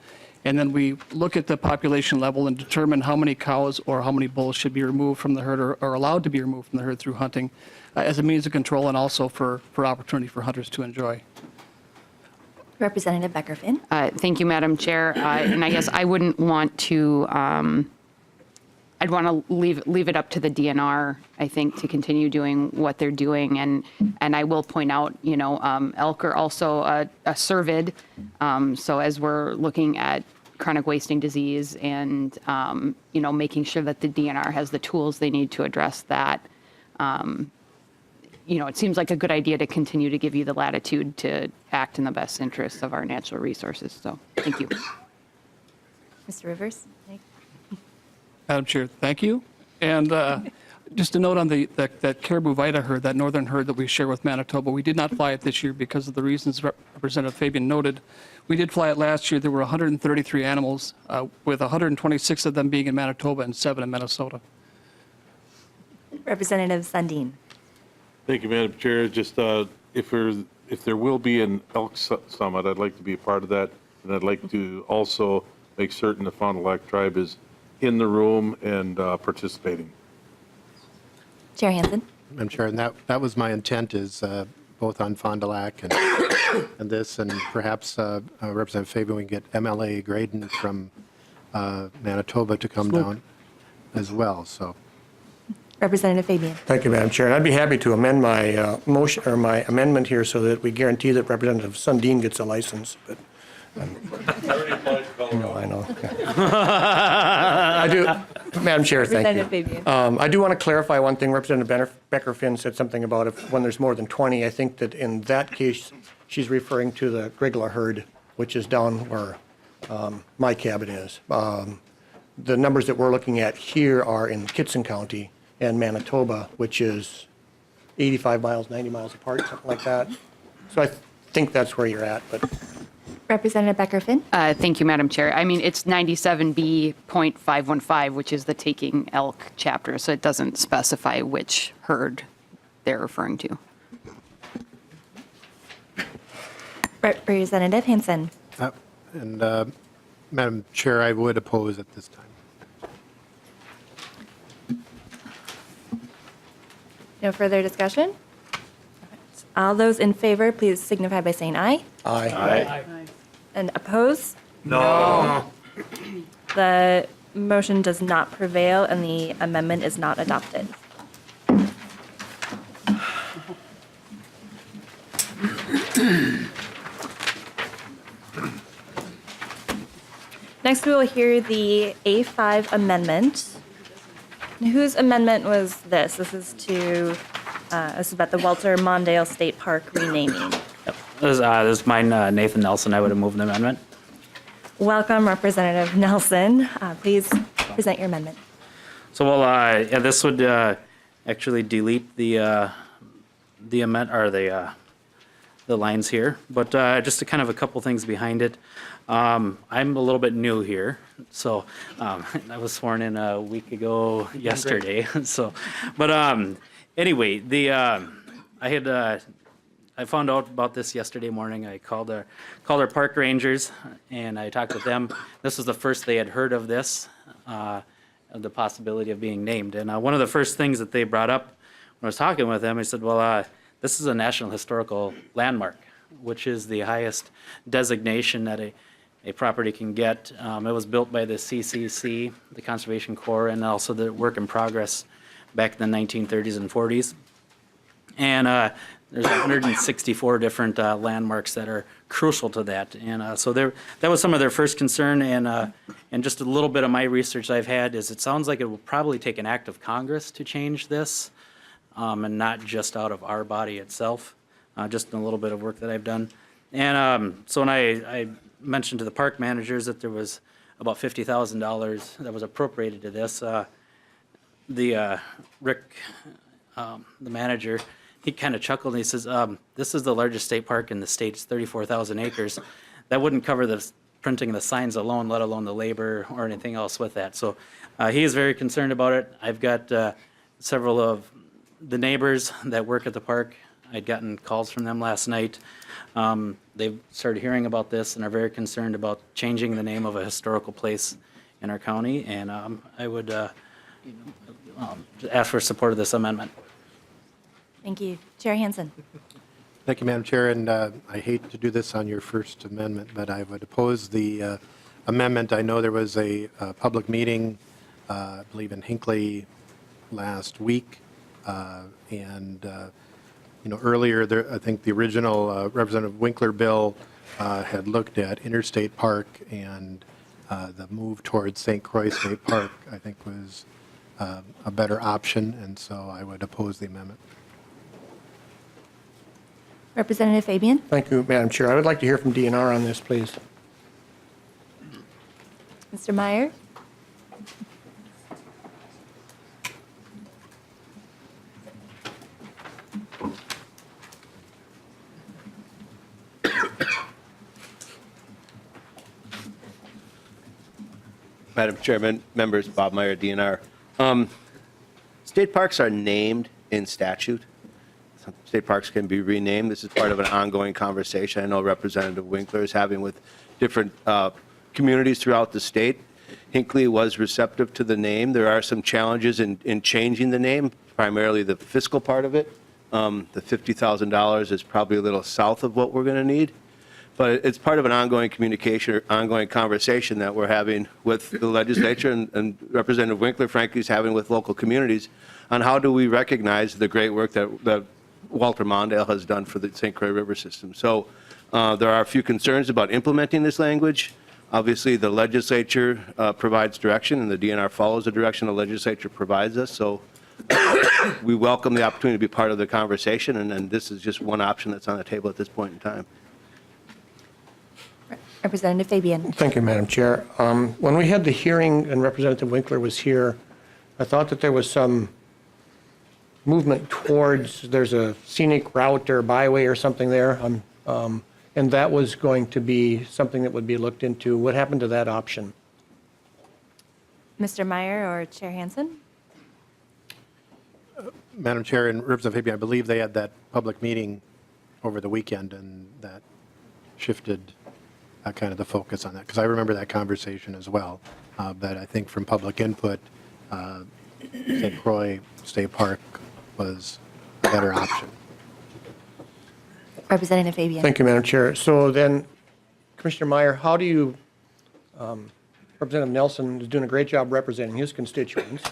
And then we look at the population level and determine how many cows or how many bulls should be removed from the herd or allowed to be removed from the herd through hunting as a means of control and also for opportunity for hunters to enjoy. Representative Becker-Finn. Thank you, Madam Chair. And I guess I wouldn't want to, I'd want to leave it up to the DNR, I think, to continue doing what they're doing. And I will point out, elk are also a cervid. So as we're looking at chronic wasting disease and, making sure that the DNR has the tools they need to address that, it seems like a good idea to continue to give you the latitude to act in the best interests of our natural resources. So thank you. Mr. Rivers. Madam Chair, thank you. And just a note on that caribou Vita herd, that northern herd that we share with Manitoba, we did not fly it this year because of the reasons Representative Fabian noted. We did fly it last year. There were 133 animals, with 126 of them being in Manitoba and 7 in Minnesota. Representative Sundin. Thank you, Madam Chair. Just if there will be an elk summit, I'd like to be a part of that, and I'd like to also make certain the Fond du Lac tribe is in the room and participating. Chair Hansen. Madam Chair, and that was my intent, is both on Fond du Lac and this, and perhaps Representative Fabian, we can get MLA Graydon from Manitoba to come down as well. So. Representative Fabian. Thank you, Madam Chair. And I'd be happy to amend my motion or my amendment here so that we guarantee that Representative Sundin gets a license. But no, I know. I do, Madam Chair. Thank you. Representative Fabian. I do want to clarify one thing. Representative Becker-Finn said something about when there's more than 20. I think that in that case, she's referring to the Grigla herd, which is down where my cabin is. The numbers that we're looking at here are in Kitson County and Manitoba, which is 85 miles, 90 miles apart, something like that. So I think that's where you're at. But Representative Becker-Finn. Thank you, Madam Chair. I mean, it's 97B.515, which is the taking elk chapter, so it doesn't specify which herd they're referring to. Representative Hansen. And Madam Chair, I would oppose at this time. No further discussion? All those in favor, please signify by saying aye. Aye. Aye. And oppose? No. The motion does not prevail and the amendment is not adopted. Next, we will hear the A5 amendment. Whose amendment was this? This is about the Walter Mondale State Park renaming. This is mine, Nathan Nelson. I would have moved the amendment. Welcome, Representative Nelson. Please present your amendment. So, yeah, this would actually delete the amendment or the lines here, but just a kind of a couple things behind it. I'm a little bit new here, so I was sworn in a week ago yesterday. So, but anyway, I found out about this yesterday morning. I called our park rangers and I talked with them. This was the first they had heard of this, of the possibility of being named. And one of the first things that they brought up when I was talking with them, I said, well, this is a National Historical Landmark, which is the highest designation that a property can get. It was built by the CCC, the Conservation Corps, and also the Work in Progress back in the 1930s and 40s. And there's 164 different landmarks that are crucial to that. And so that was some of their first concern. And just a little bit of my research I've had is it sounds like it will probably take an act of Congress to change this, and not just out of our body itself, just in a little bit of work that I've done. And so when I mentioned to the park managers that there was about $50,000 that was appropriated to this, Rick, the manager, he kind of chuckled and he says, this is the largest state park in the state. It's 34,000 acres. That wouldn't cover the printing of the signs alone, let alone the labor or anything else with that. So he is very concerned about it. I've got several of the neighbors that work at the park I'd gotten calls from them last night. They've started hearing about this and are very concerned about changing the name of a historical place in our county, and I would ask for support of this amendment. Thank you. Chair Hansen. Thank you, Madam Chair, and I hate to do this on your first amendment, but I would oppose the amendment. I know there was a public meeting, I believe in Hinckley last week, and earlier, I think the original Representative Winkler bill had looked at Interstate Park, and the move towards St. Croix State Park, I think, was a better option, and so I would oppose the amendment. Representative Fabian. Thank you, Madam Chair. I would like to hear from DNR on this, please. Mr. Meyer. Madam Chairman, members, Bob Meyer, DNR. State parks are named in statute. Some state parks can be renamed. This is part of an ongoing conversation I know Representative Winkler is having with different communities throughout the state. Hinckley was receptive to the name. There are some challenges in changing the name, primarily the fiscal part of it. The $50,000 is probably a little south of what we're going to need. But it's part of an ongoing communication, or ongoing conversation that we're having with the legislature, and Representative Winkler, frankly, is having with local communities on how do we recognize the great work that Walter Mondale has done for the St. Croix River system. So there are a few concerns about implementing this language. Obviously, the legislature provides direction, and the DNR follows the direction the legislature provides us. So we welcome the opportunity to be part of the conversation, and this is just one option that's on the table at this point in time. Representative Fabian. Thank you, Madam Chair. When we had the hearing and Representative Winkler was here, I thought that there was some movement towards, there's a scenic route or byway or something there, and that was going to be something that would be looked into. What happened to that option? Mr. Meyer or Chair Hansen? Madam Chair and Representative Fabian, I believe they had that public meeting over the weekend, and that shifted kind of the focus on that, because I remember that conversation as well. But I think from public input, St. Croix State Park was a better option. Representative Fabian. Thank you, Madam Chair. So then, Commissioner Meyer, how do you, Representative Nelson is doing a great job representing his constituents.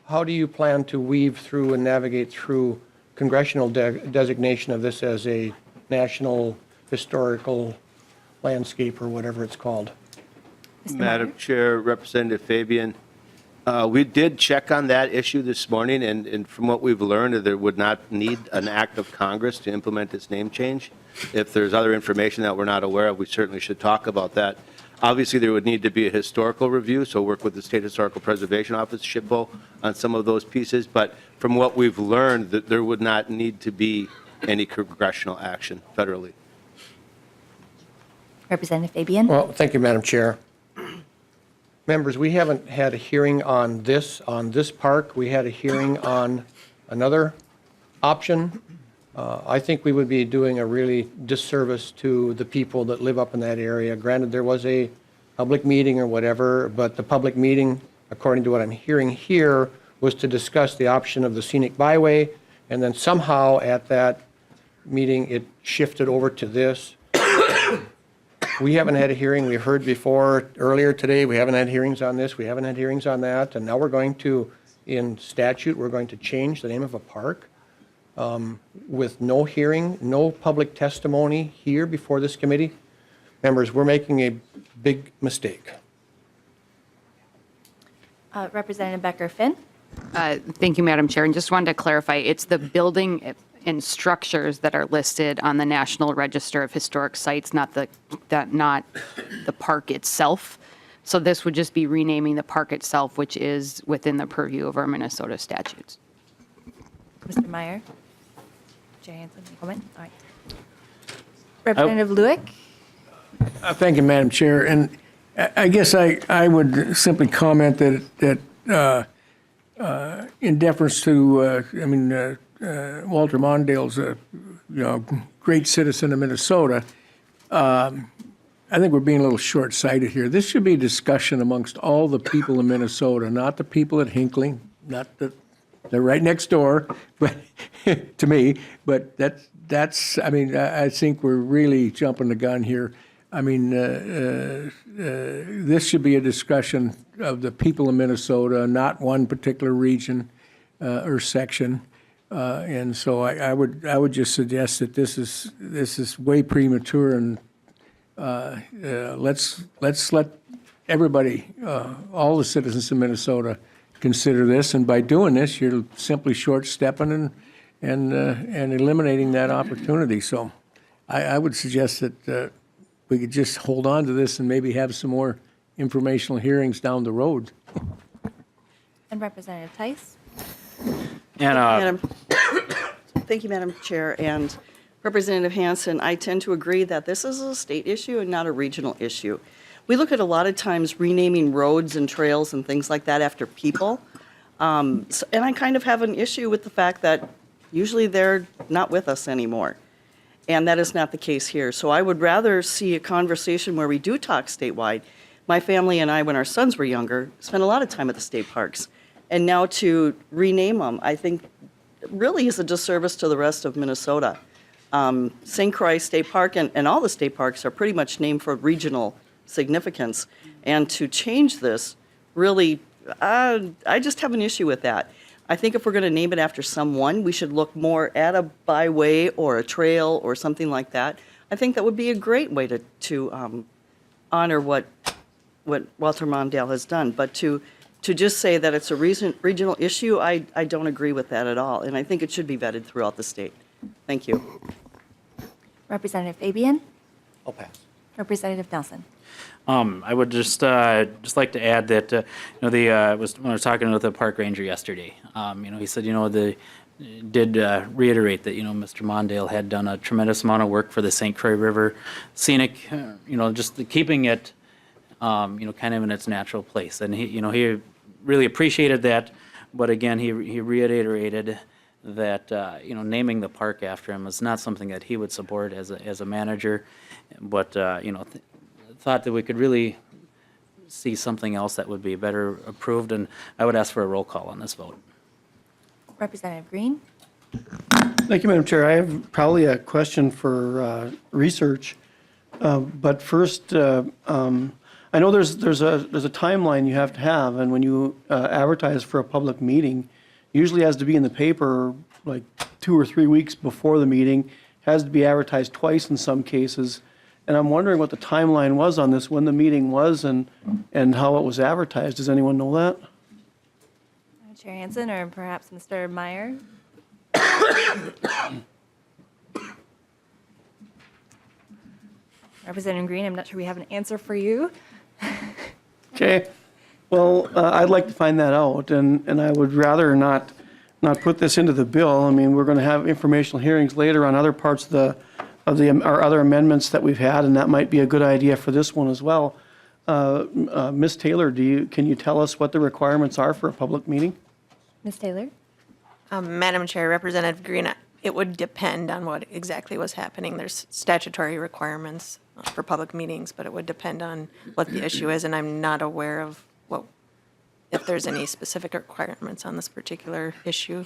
How do you plan to weave through and navigate through congressional designation of this as a national historical landscape or whatever it's called? Madam Chair, Representative Fabian, we did check on that issue this morning, and from what we've learned, there would not need an act of Congress to implement this name change. If there's other information that we're not aware of, we certainly should talk about that. Obviously, there would need to be a historical review, so work with the State Historical Preservation Office, SHPO, on some of those pieces. But from what we've learned, that there would not need to be any congressional action federally. Representative Fabian. Well, thank you, Madam Chair. Members, we haven't had a hearing on this park. We had a hearing on another option. I think we would be doing a really disservice to the people that live up in that area. Granted, there was a public meeting or whatever, but the public meeting, according to what I'm hearing here, was to discuss the option of the scenic byway, and then somehow at that meeting, it shifted over to this. We haven't had a hearing. We've heard before earlier today, we haven't had hearings on this. We haven't had hearings on that. And now we're going to, in statute, we're going to change the name of a park with no hearing, no public testimony here before this committee. Members, we're making a big mistake. Representative Becker-Finn. Thank you, Madam Chair. And just wanted to clarify, it's the building and structures that are listed on the National Register of Historic Sites, not the park itself. So this would just be renaming the park itself, which is within the purview of our Minnesota statutes. Mr. Meyer. Chair Hansen, any comment? All right. Representative Lueck. Thank you, Madam Chair. And I guess I would simply comment that in deference to, Walter Mondale's a great citizen of Minnesota. I think we're being a little short-sighted here. This should be a discussion amongst all the people in Minnesota, not the people at Hinckley, they're right next door, but to me. But that's. I mean, I think we're really jumping the gun here. I mean, this should be a discussion of the people of Minnesota, not one particular region or section. And so I would just suggest that this is way premature, and let's let everybody, all the citizens of Minnesota, consider this. And by doing this, you're simply short-stepping and eliminating that opportunity. So I would suggest that we could just hold on to this and maybe have some more informational hearings down the road. And Representative Tice? And thank you, Madam Chair. And Representative Hansen, I tend to agree that this is a state issue and not a regional issue. We look at a lot of times renaming roads and trails and things like that after people. And I kind of have an issue with the fact that usually they're not with us anymore. And that is not the case here. So I would rather see a conversation where we do talk statewide. My family and I, when our sons were younger, spent a lot of time at the state parks. And now to rename them, I think really is a disservice to the rest of Minnesota. St. Croix State Park and all the state parks are pretty much named for regional significance. And to change this, really, I just have an issue with that. I think if we're going to name it after someone, we should look more at a byway or a trail or something like that. I think that would be a great way to honor what Walter Mondale has done. But to just say that it's a regional issue, I don't agree with that at all. And I think it should be vetted throughout the state. Thank you. Representative Fabian? I'll pass. Representative Nelson? I would just like to add that when I was talking with the park ranger yesterday, he said they did reiterate that Mr. Mondale had done a tremendous amount of work for the St. Croix River scenic, just keeping it kind of in its natural place, and he really appreciated that. But again, he reiterated that naming the park after him is not something that he would support as a manager, but thought that we could really see something else that would be better approved, and I would ask for a roll call on this vote. Representative Green? Thank you, Madam Chair. I have probably a question for research, but first, I know there's a timeline you have to have, and when you advertise for a public meeting, usually has to be in the paper like 2 or 3 weeks before the meeting, has to be advertised twice in some cases. And I'm wondering what the timeline was on this, when the meeting was and how it was advertised. Does anyone know that? Chair Hansen or perhaps Mr. Meyer? Representative Green, I'm not sure we have an answer for you. Okay. Well, I'd like to find that out, and I would rather not put this into the bill. I mean, we're going to have informational hearings later on other parts of our other amendments that we've had, and that might be a good idea for this one as well. Ms. Taylor, can you tell us what the requirements are for a public meeting? Ms. Taylor? Madam Chair, Representative Green, it would depend on what exactly was happening. There's statutory requirements for public meetings, but it would depend on what the issue is, and I'm not aware of if there's any specific requirements on this particular issue.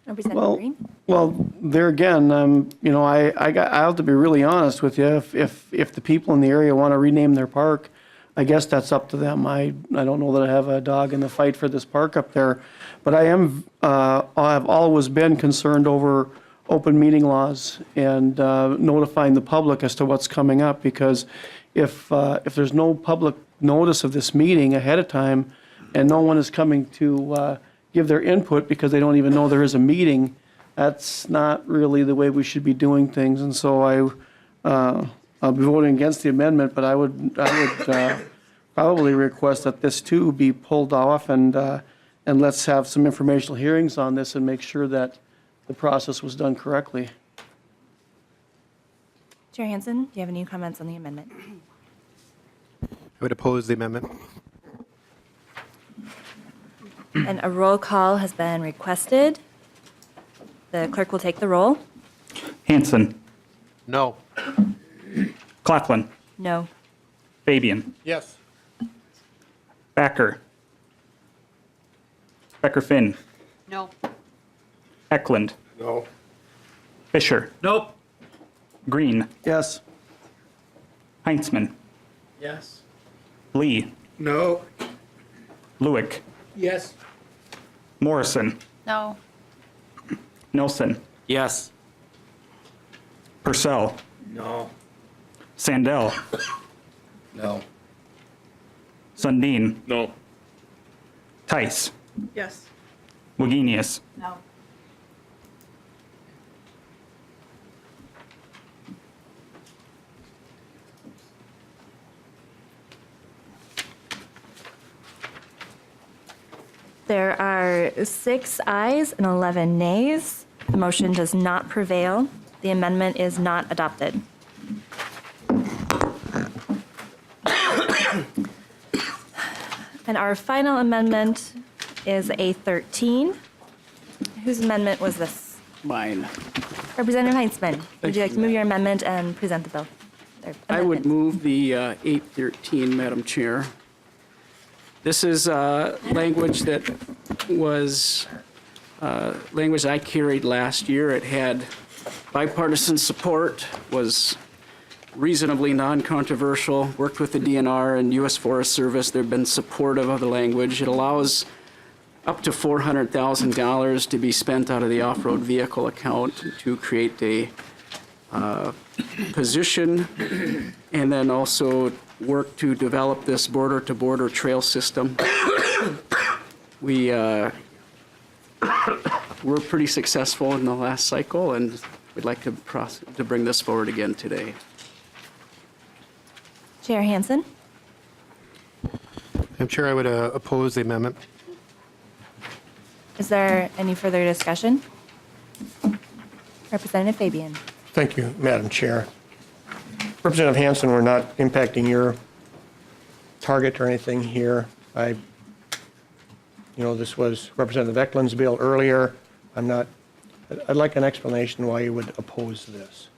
Representative Green? Well, there again, I have to be really honest with you. If the people in the area want to rename their park, I guess that's up to them. I don't know that I have a dog in the fight for this park up there, but I've always been concerned over open meeting laws and notifying the public as to what's coming up, because if there's no public notice of this meeting ahead of time and no one is coming to give their input because they don't even know there is a meeting, that's not really the way we should be doing things. And so I'll be voting against the amendment, but I would probably request that this too be pulled off, and let's have some informational hearings on this and make sure that the process was done correctly. Chair Hansen, do you have any comments on the amendment? I would oppose the amendment. And a roll call has been requested. The clerk will take the roll. Hansen. No. Claflin. No. Fabian. Yes. Backer. Becker Finn. No. Eklund. No. Fisher. Nope. Green. Yes. Heinzman. Yes. Lee. No. Lewick. Yes. Morrison. No. Nelson. Yes. Purcell. No. Sandell. No. Sundin. No. Tice. Yes. Wagenius. No. There are 6 ayes and 11 nays. The motion does not prevail. The amendment is not adopted. And our final amendment is A13. Whose amendment was this? Mine. Representative Heinzman, would you like to move your amendment and present the bill? Or I would amendment? move the 813, Madam Chair. This is language that was language I carried last year. It had bipartisan support, was reasonably non-controversial, worked with the DNR and U.S. Forest Service. They've been supportive of the language. It allows up to $400,000 to be spent out of the off-road vehicle account to create a position, and then also work to develop this border-to-border trail system. We were pretty successful in the last cycle, and we'd like to bring this forward again today. Chair Hansen? Madam Chair, I would oppose the amendment. Is there any further discussion? Representative Fabian? Thank you, Madam Chair. Representative Hansen, we're not impacting your target or anything here. This was Representative Eklund's bill earlier. I'd like an explanation why you would oppose this.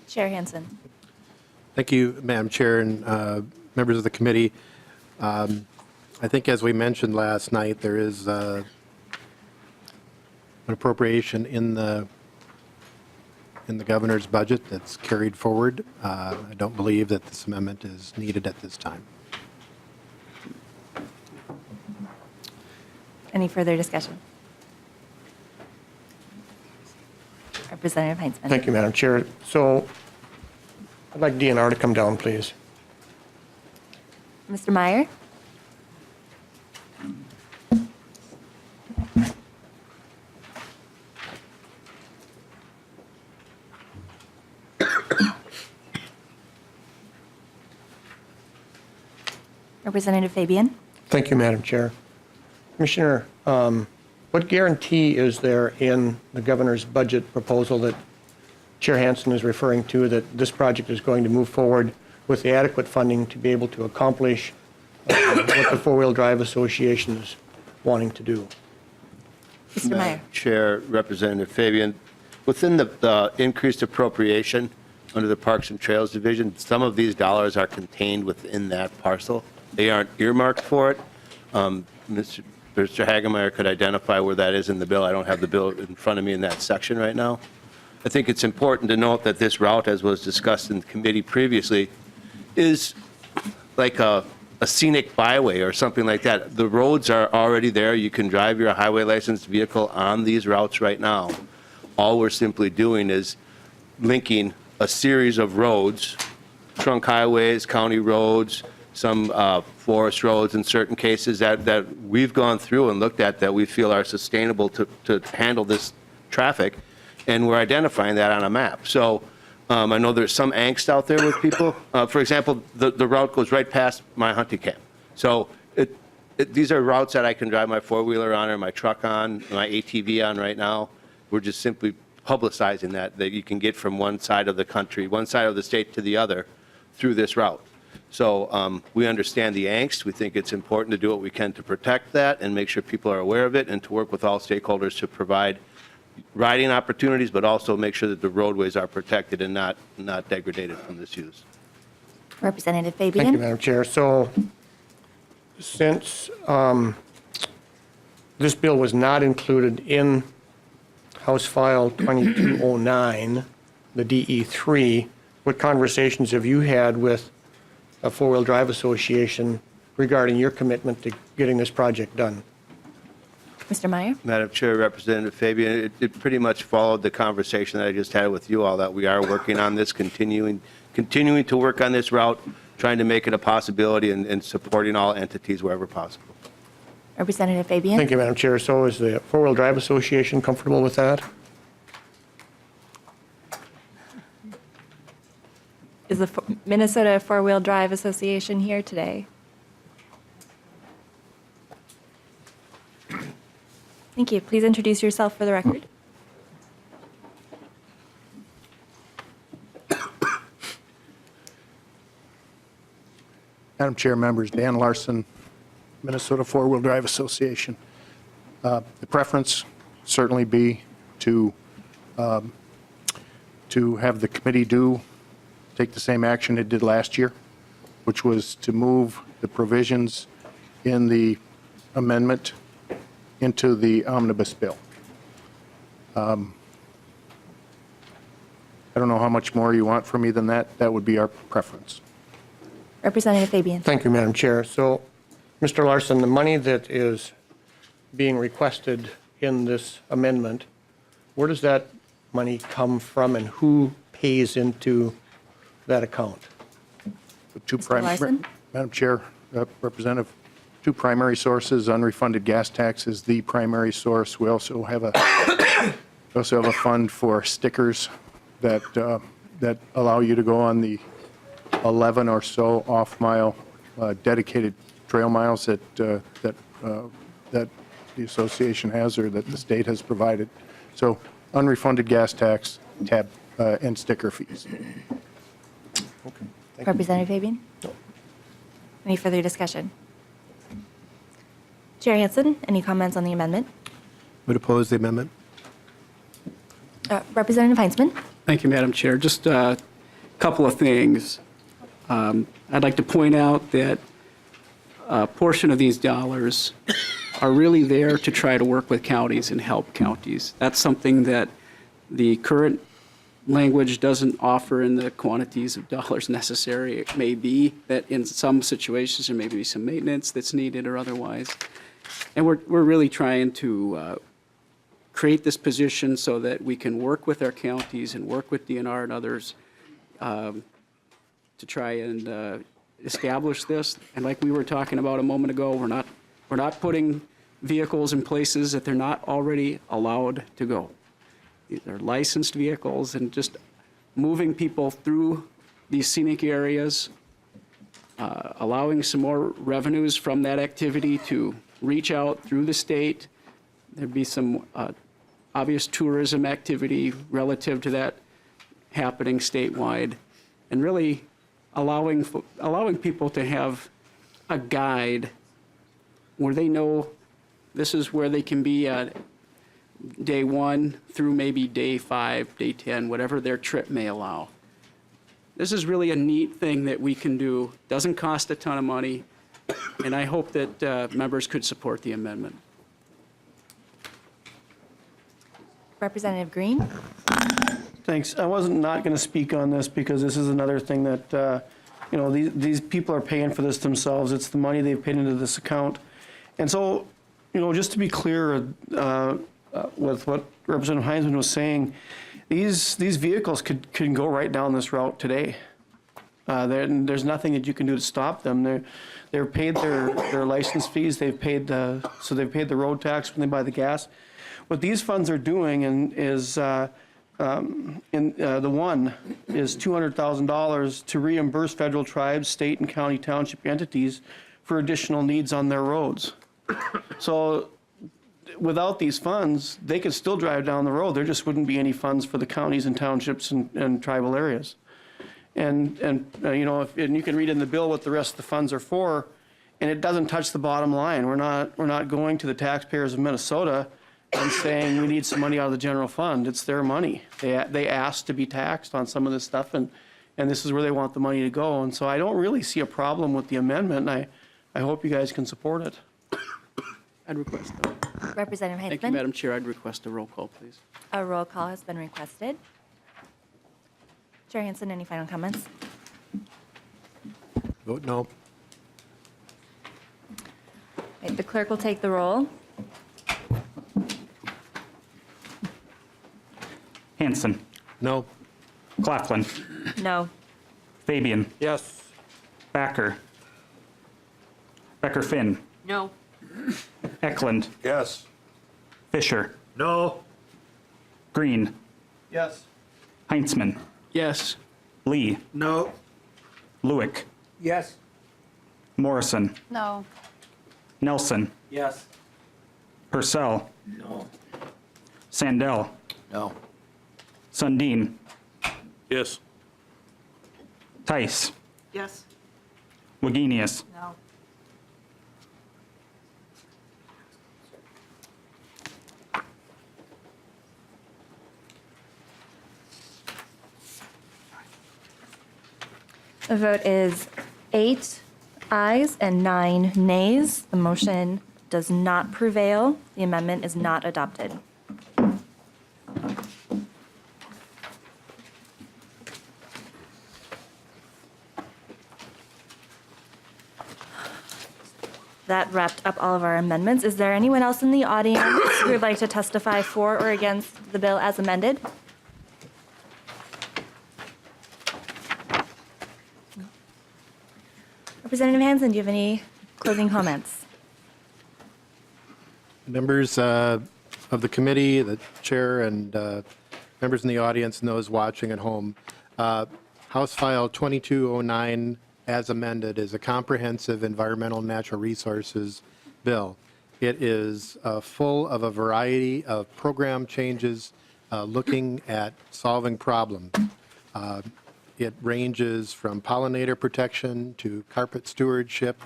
Chair Hansen? Thank you, Madam Chair and members of the committee. I think as we mentioned last night, there is an appropriation in the governor's budget that's carried forward. I don't believe that this amendment is needed at this time. Any further discussion? Representative Heinzman? Thank you, Madam Chair. So I'd like DNR to come down, please. Mr. Meyer? Representative Fabian? Thank you, Madam Chair. Commissioner, what guarantee is there in the governor's budget proposal that Chair Hansen is referring to that this project is going to move forward with the adequate funding to be able to accomplish what the Four-Wheel Drive Association is wanting to do? Mr. Meyer? Chair, Representative Fabian, within the increased appropriation under the Parks and Trails Division, some of these dollars are contained within that parcel. They aren't earmarked for it. Mr. Hagemeyer could identify where that is in the bill. I don't have the bill in front of me in that section right now. I think it's important to note that this route, as was discussed in committee previously, is like a scenic byway or something like that. The roads are already there. You can drive your highway licensed vehicle on these routes right now. All we're simply doing is linking a series of roads, trunk highways, county roads, some forest roads in certain cases that we've gone through and looked at that we feel are sustainable to handle this traffic, and we're identifying that on a map. So I know there's some angst out there with people. For example, the route goes right past my hunting camp. So these are routes that I can drive my four-wheeler on or my truck on, my ATV on right now. We're just simply publicizing that you can get from one side of the country, one side of the state to the other through this route. So we understand the angst. We think it's important to do what we can to protect that and make sure people are aware of it and to work with all stakeholders to provide riding opportunities, but also make sure that the roadways are protected and not degraded from this use. Representative Fabian? Thank you, Madam Chair. So since this bill was not included in House File 2209, the DE3, what conversations have you had with a four-wheel drive association regarding your commitment to getting this project done? Mr. Meyer? Madam Chair, Representative Fabian, it pretty much followed the conversation that I just had with you all, that we are working on this, continuing to work on this route, trying to make it a possibility and supporting all entities wherever possible. Representative Fabian? Thank you, Madam Chair. So is the Four-Wheel Drive Association comfortable with that? Is the Minnesota Four-Wheel Drive Association here today? Thank you. Please introduce yourself for the record. Madam Chair, members, Dan Larson, Minnesota Four-Wheel Drive Association. The preference certainly be to have the committee take the same action it did last year, which was to move the provisions in the amendment into the omnibus bill. I don't know how much more you want from me than that. That would be our preference. Representative Fabian? Thank you, Madam Chair. So, Mr. Larson, the money that is being requested in this amendment, where does that money come from and who pays into that account? Larson? Madam Chair, Representative, two primary sources. Unrefunded gas tax is the primary source. We also have a fund for stickers that allow you to go on the 11 or so off-mile dedicated trail miles that the association has or that the state has provided. So unrefunded gas tax, tab, and sticker fees. Representative Fabian? Any further discussion? Chair Hansen, any comments on the amendment? Would oppose the amendment. Representative Heinzman? Thank you, Madam Chair. Just a couple of things. I'd like to point out that a portion of these dollars are really there to try to work with counties and help counties. That's something that the current language doesn't offer in the quantities of dollars necessary. It may be that in some situations there may be some maintenance that's needed or otherwise. And we're really trying to create this position so that we can work with our counties and work with DNR and others to try and establish this. And like we were talking about a moment ago, we're not putting vehicles in places that they're not already allowed to go. They're licensed vehicles, and just moving people through these scenic areas, allowing some more revenues from that activity to reach out through the state. There'd be some obvious tourism activity relative to that happening statewide, and really allowing people to have a guide where they know this is where they can be at day 1 through maybe day 5, day 10, whatever their trip may allow. This is really a neat thing that we can do. Doesn't cost a ton of money, and I hope that members could support the amendment. Representative Green? Thanks. I wasn't not going to speak on this because this is another thing that, these people are paying for this themselves. It's the money they've paid into this account. And so, just to be clear with what Representative Heinzman was saying, these vehicles can go right down this route today. There's nothing that you can do to stop them. They're paid their license fees. They've paid the road tax when they buy the gas. What these funds are doing is the one is $200,000 to reimburse federal tribes, state and county township entities for additional needs on their roads. So without these funds, they could still drive down the road. There just wouldn't be any funds for the counties and townships and tribal areas. And you can read in the bill what the rest of the funds are for, and it doesn't touch the bottom line. We're not going to the taxpayers of Minnesota and saying we need some money out of the general fund. It's their money. They asked to be taxed on some of this stuff, and this is where they want the money to go. And so I don't really see a problem with the amendment, and I hope you guys can support it. I'd request Representative Thank you, Hansen. Madam Chair. I'd request a roll call, please. A roll call has been requested. Chair Hansen, any final comments? Vote no. Right, the clerk will take the roll. Hansen. No. Claflin. No. Fabian. Yes. Backer. Becker Finn. No. Eklund. Yes. Fisher. No. Green. Yes. Heinzman. Yes. Lee. No. Lewick. Yes. Morrison. No. Nelson. Yes. Purcell. No. Sandell. No. Sundin. Yes. Tice. Yes. Wagenius. No. The vote is 8 ayes and 9 nays. The motion does not prevail. The amendment is not adopted. That wrapped up all of our amendments. Is there anyone else in the audience who would like to testify for or against the bill as amended? Representative Hansen, do you have any closing comments? Members of the committee, the chair, and members in the audience and those watching at home, House File 2209 as amended is a comprehensive environmental and natural resources bill. It is full of a variety of program changes looking at solving problems. It ranges from pollinator protection to carpet stewardship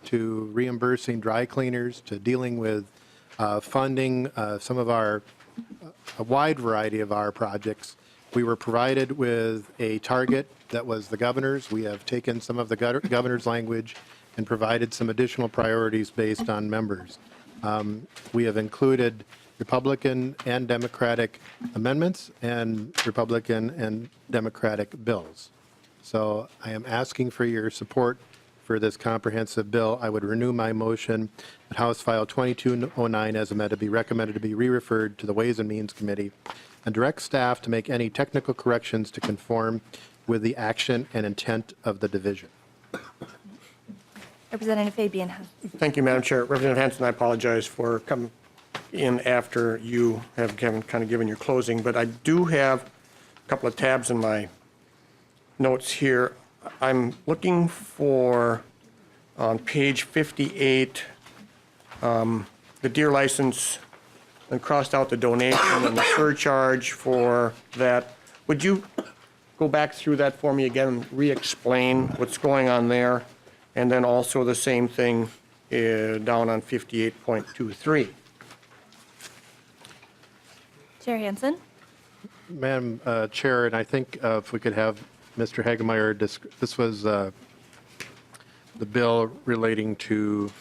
to reimbursing dry cleaners to dealing with funding some of a wide variety of our projects. We were provided with a target that was the governor's. We have taken some of the governor's language and provided some additional priorities based on members. We have included Republican and Democratic amendments and Republican and Democratic bills. So I am asking for your support for this comprehensive bill. I would renew my motion that House File 2209 as amended be recommended to be re-referred to the Ways and Means Committee and direct staff to make any technical corrections to conform with the action and intent of the division. Representative Fabian. Thank you, Madam Chair. Representative Hansen, I apologize for coming in after you have kind of given your closing, but I do have a couple of tabs in my notes here. I'm looking for, on page 58, the deer license, and crossed out the donation and the surcharge for that. Would you go back through that for me again and re-explain what's going on there? And then also the same thing down on 58.23. Chair Hansen. Madam Chair, and I think if we could have Mr. Hagemeyer, this was the bill relating to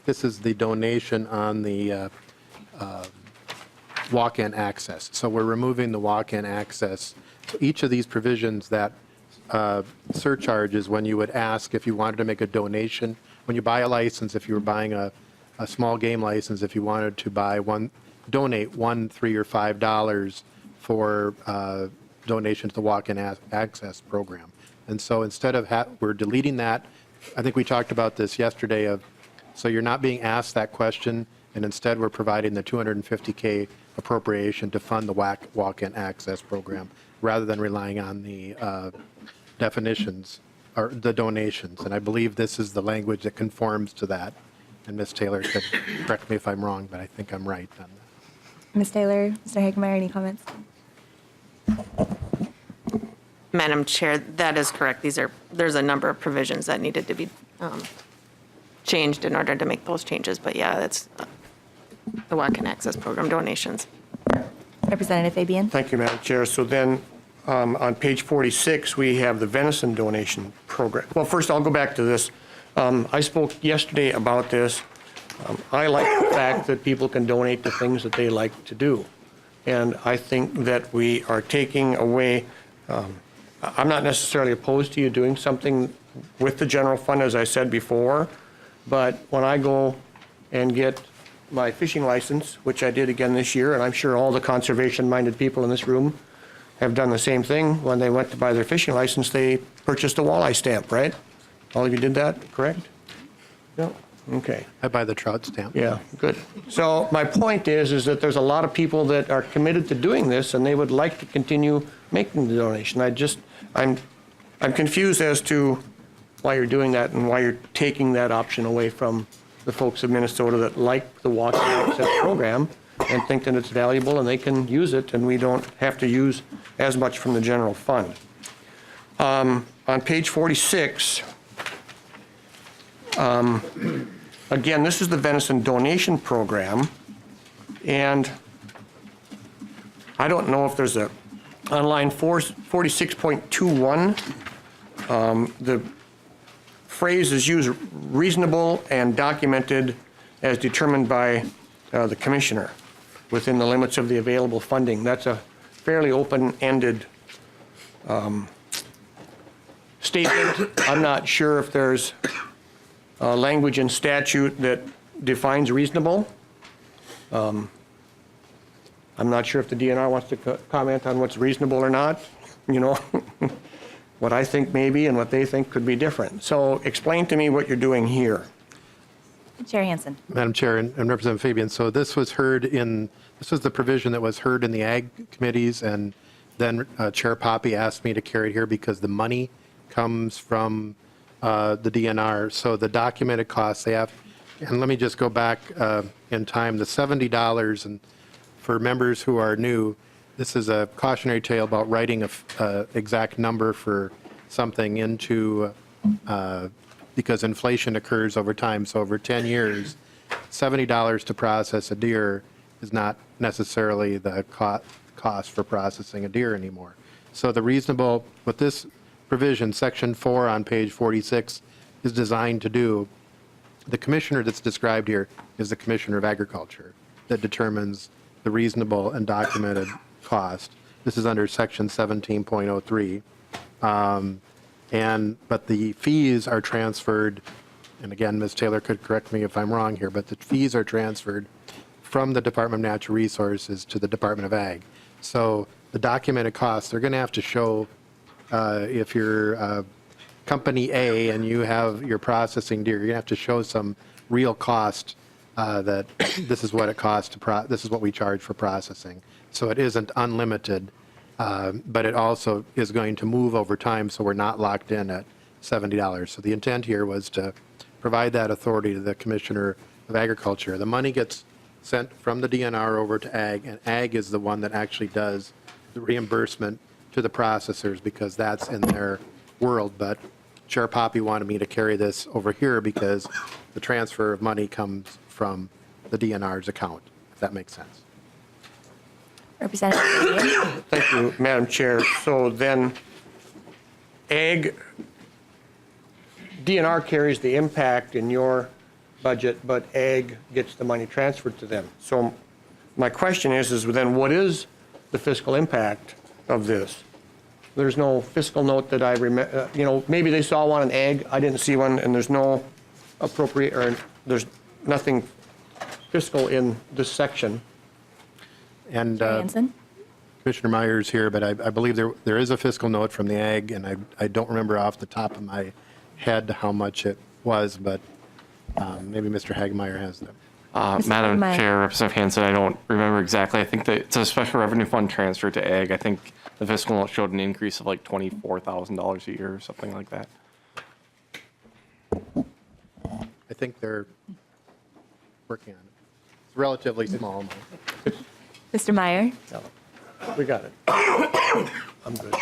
this is the donation on the walk-in access. So we're removing the walk-in access. So each of these provisions, that surcharge is when you would ask if you wanted to make a donation. When you buy a license, if you were buying a small game license, if you wanted to donate $1, $3, or $5 for donation to the walk-in access program. And so instead of, we're deleting that. I think we talked about this yesterday so you're not being asked that question, and instead we're providing the $250K appropriation to fund the walk-in access program rather than relying on the definitions or the donations. And I believe this is the language that conforms to that. And Ms. Taylor could correct me if I'm wrong, but I think I'm right on that. Ms. Taylor, Mr. Hagemeyer, any comments? Madam Chair, that is correct. There's a number of provisions that needed to be changed in order to make those changes. But yeah, that's the Walk-in Access Program donations. Representative Fabian? Thank you, Madam Chair. So then, on page 46, we have the venison donation program. Well, first, I'll go back to this. I spoke yesterday about this. I like the fact that people can donate to things that they like to do. And I think that we are taking away, I'm not necessarily opposed to you doing something with the general fund, as I said before, but when I go and get my fishing license, which I did again this year, and I'm sure all the conservation-minded people in this room have done the same thing. When they went to buy their fishing license, they purchased a walleye stamp, right? All of you did that, correct? Yeah, okay. I buy the trout stamp. Yeah, good. So my point is that there's a lot of people that are committed to doing this, and they would like to continue making the donation. I'm confused as to why you're doing that and why you're taking that option away from the folks of Minnesota that like the Walk-in Access program and think that it's valuable and they can use it, and we don't have to use as much from the general fund. On page 46, again, this is the venison donation program, and I don't know if there's on line 46.21, the phrase is used, reasonable and documented as determined by the commissioner within the limits of the available funding. That's a fairly open-ended statement. I'm not sure if there's language in statute that defines reasonable. I'm not sure if the DNR wants to comment on what's reasonable or not. You know, what I think maybe and what they think could be different. So explain to me what you're doing here. Chair Hansen. Madam Chair and Representative Fabian, so this was the provision that was heard in the Ag committees, and then Chair Poppy asked me to carry it here because the money comes from the DNR. So the documented costs they have, and let me just go back in time, the $70, and for members who are new, this is a cautionary tale about writing a exact number for something into, because inflation occurs over time. So over 10 years, $70 to process a deer is not necessarily the cost for processing a deer anymore. So the reasonable, what this provision, section 4 on page 46, is designed to do, the commissioner that's described here is the Commissioner of Agriculture that determines the reasonable and documented cost. This is under section 17.03. But the fees are transferred, and again, Ms. Taylor could correct me if I'm wrong here, but the fees are transferred from the Department of Natural Resources to the Department of Ag. So the documented costs, they're going to have to show, if you're company A and you're processing deer, you're going to have to show some real cost that this is what it costs this is what we charge for processing. So it isn't unlimited, but it also is going to move over time, so we're not locked in at $70. So the intent here was to provide that authority to the Commissioner of Agriculture. The money gets sent from the DNR over to Ag, and Ag is the one that actually does the reimbursement to the processors because that's in their world. But Chair Poppy wanted me to carry this over here because the transfer of money comes from the DNR's account, if that makes sense. Representative Fabian? Thank you, Madam Chair. So then Ag, DNR carries the impact in your budget, but Ag gets the money transferred to them. So my question is then what is the fiscal impact of this? There's no fiscal note that I remember, maybe they saw one in Ag, I didn't see one, and there's no appropriate, or there's nothing fiscal in this section. And Hansen? Commissioner Myers here, but I believe there is a fiscal note from the Ag, and I don't remember off the top of my head how much it was, but maybe Mr. Hagemeyer has them. Madam Chair, Representative Hansen, I don't remember exactly. I think that it's a special revenue fund transfer to Ag. I think the fiscal note showed an increase of like $24,000 a year or something like that. I think they're working on it. It's relatively small amount. Mr. Meyer? We got it. I'm good.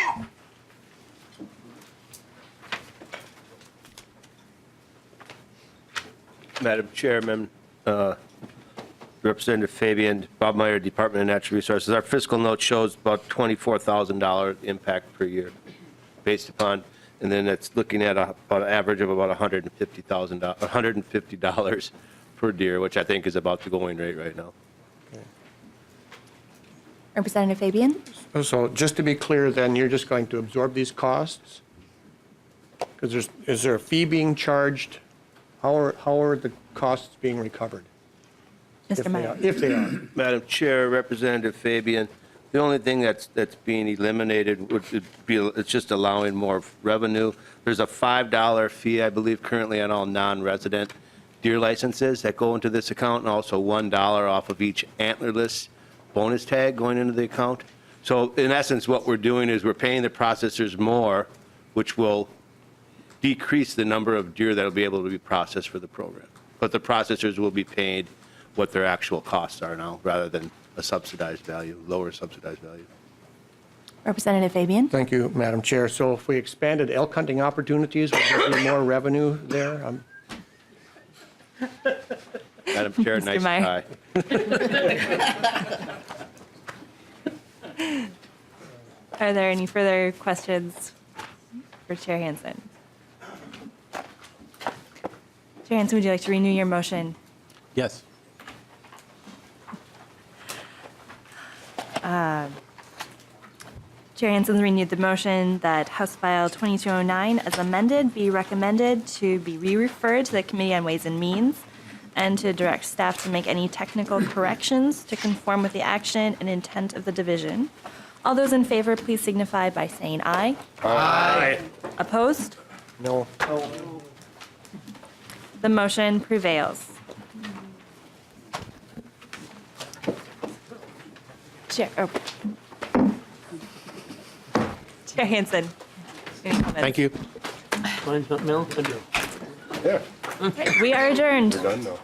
Madam Chairman, Representative Fabian, Bob Meyer, Department of Natural Resources. Our fiscal note shows about $24,000 impact per year based upon, and then it's looking at about an average of about $150 per deer, which I think is about the going rate right now. Representative Fabian? So just to be clear, then, you're just going to absorb these costs? Because is there a fee being charged? How are the costs being recovered? Mr. Meyer. If they are. Madam Chair, Representative Fabian, the only thing that's being eliminated would be, it's just allowing more revenue. There's a $5 fee, I believe, currently on all non-resident deer licenses that go into this account, and also $1 off of each antlerless bonus tag going into the account. So in essence, what we're doing is we're paying the processors more, which will decrease the number of deer that will be able to be processed for the program. But the processors will be paid what their actual costs are now, rather than a subsidized value, lower subsidized value. Representative Fabian? Thank you, Madam Chair. So if we expanded elk hunting opportunities, would there be more revenue there? Madam Chair, Mr. nice Meyer. try. Are there any further questions for Chair Hansen? Chair Hansen, would you like to renew your motion? Yes. Chair Hansen's renewed the motion that House File 2209 as amended be recommended to be re-referred to the Committee on Ways and Means and to direct staff to make any technical corrections to conform with the action and intent of the division. All those in favor, please signify by saying aye. Aye. Opposed? No. The motion prevails. Chair Hansen. Any comments? Thank you. Okay, we are adjourned. We're done now.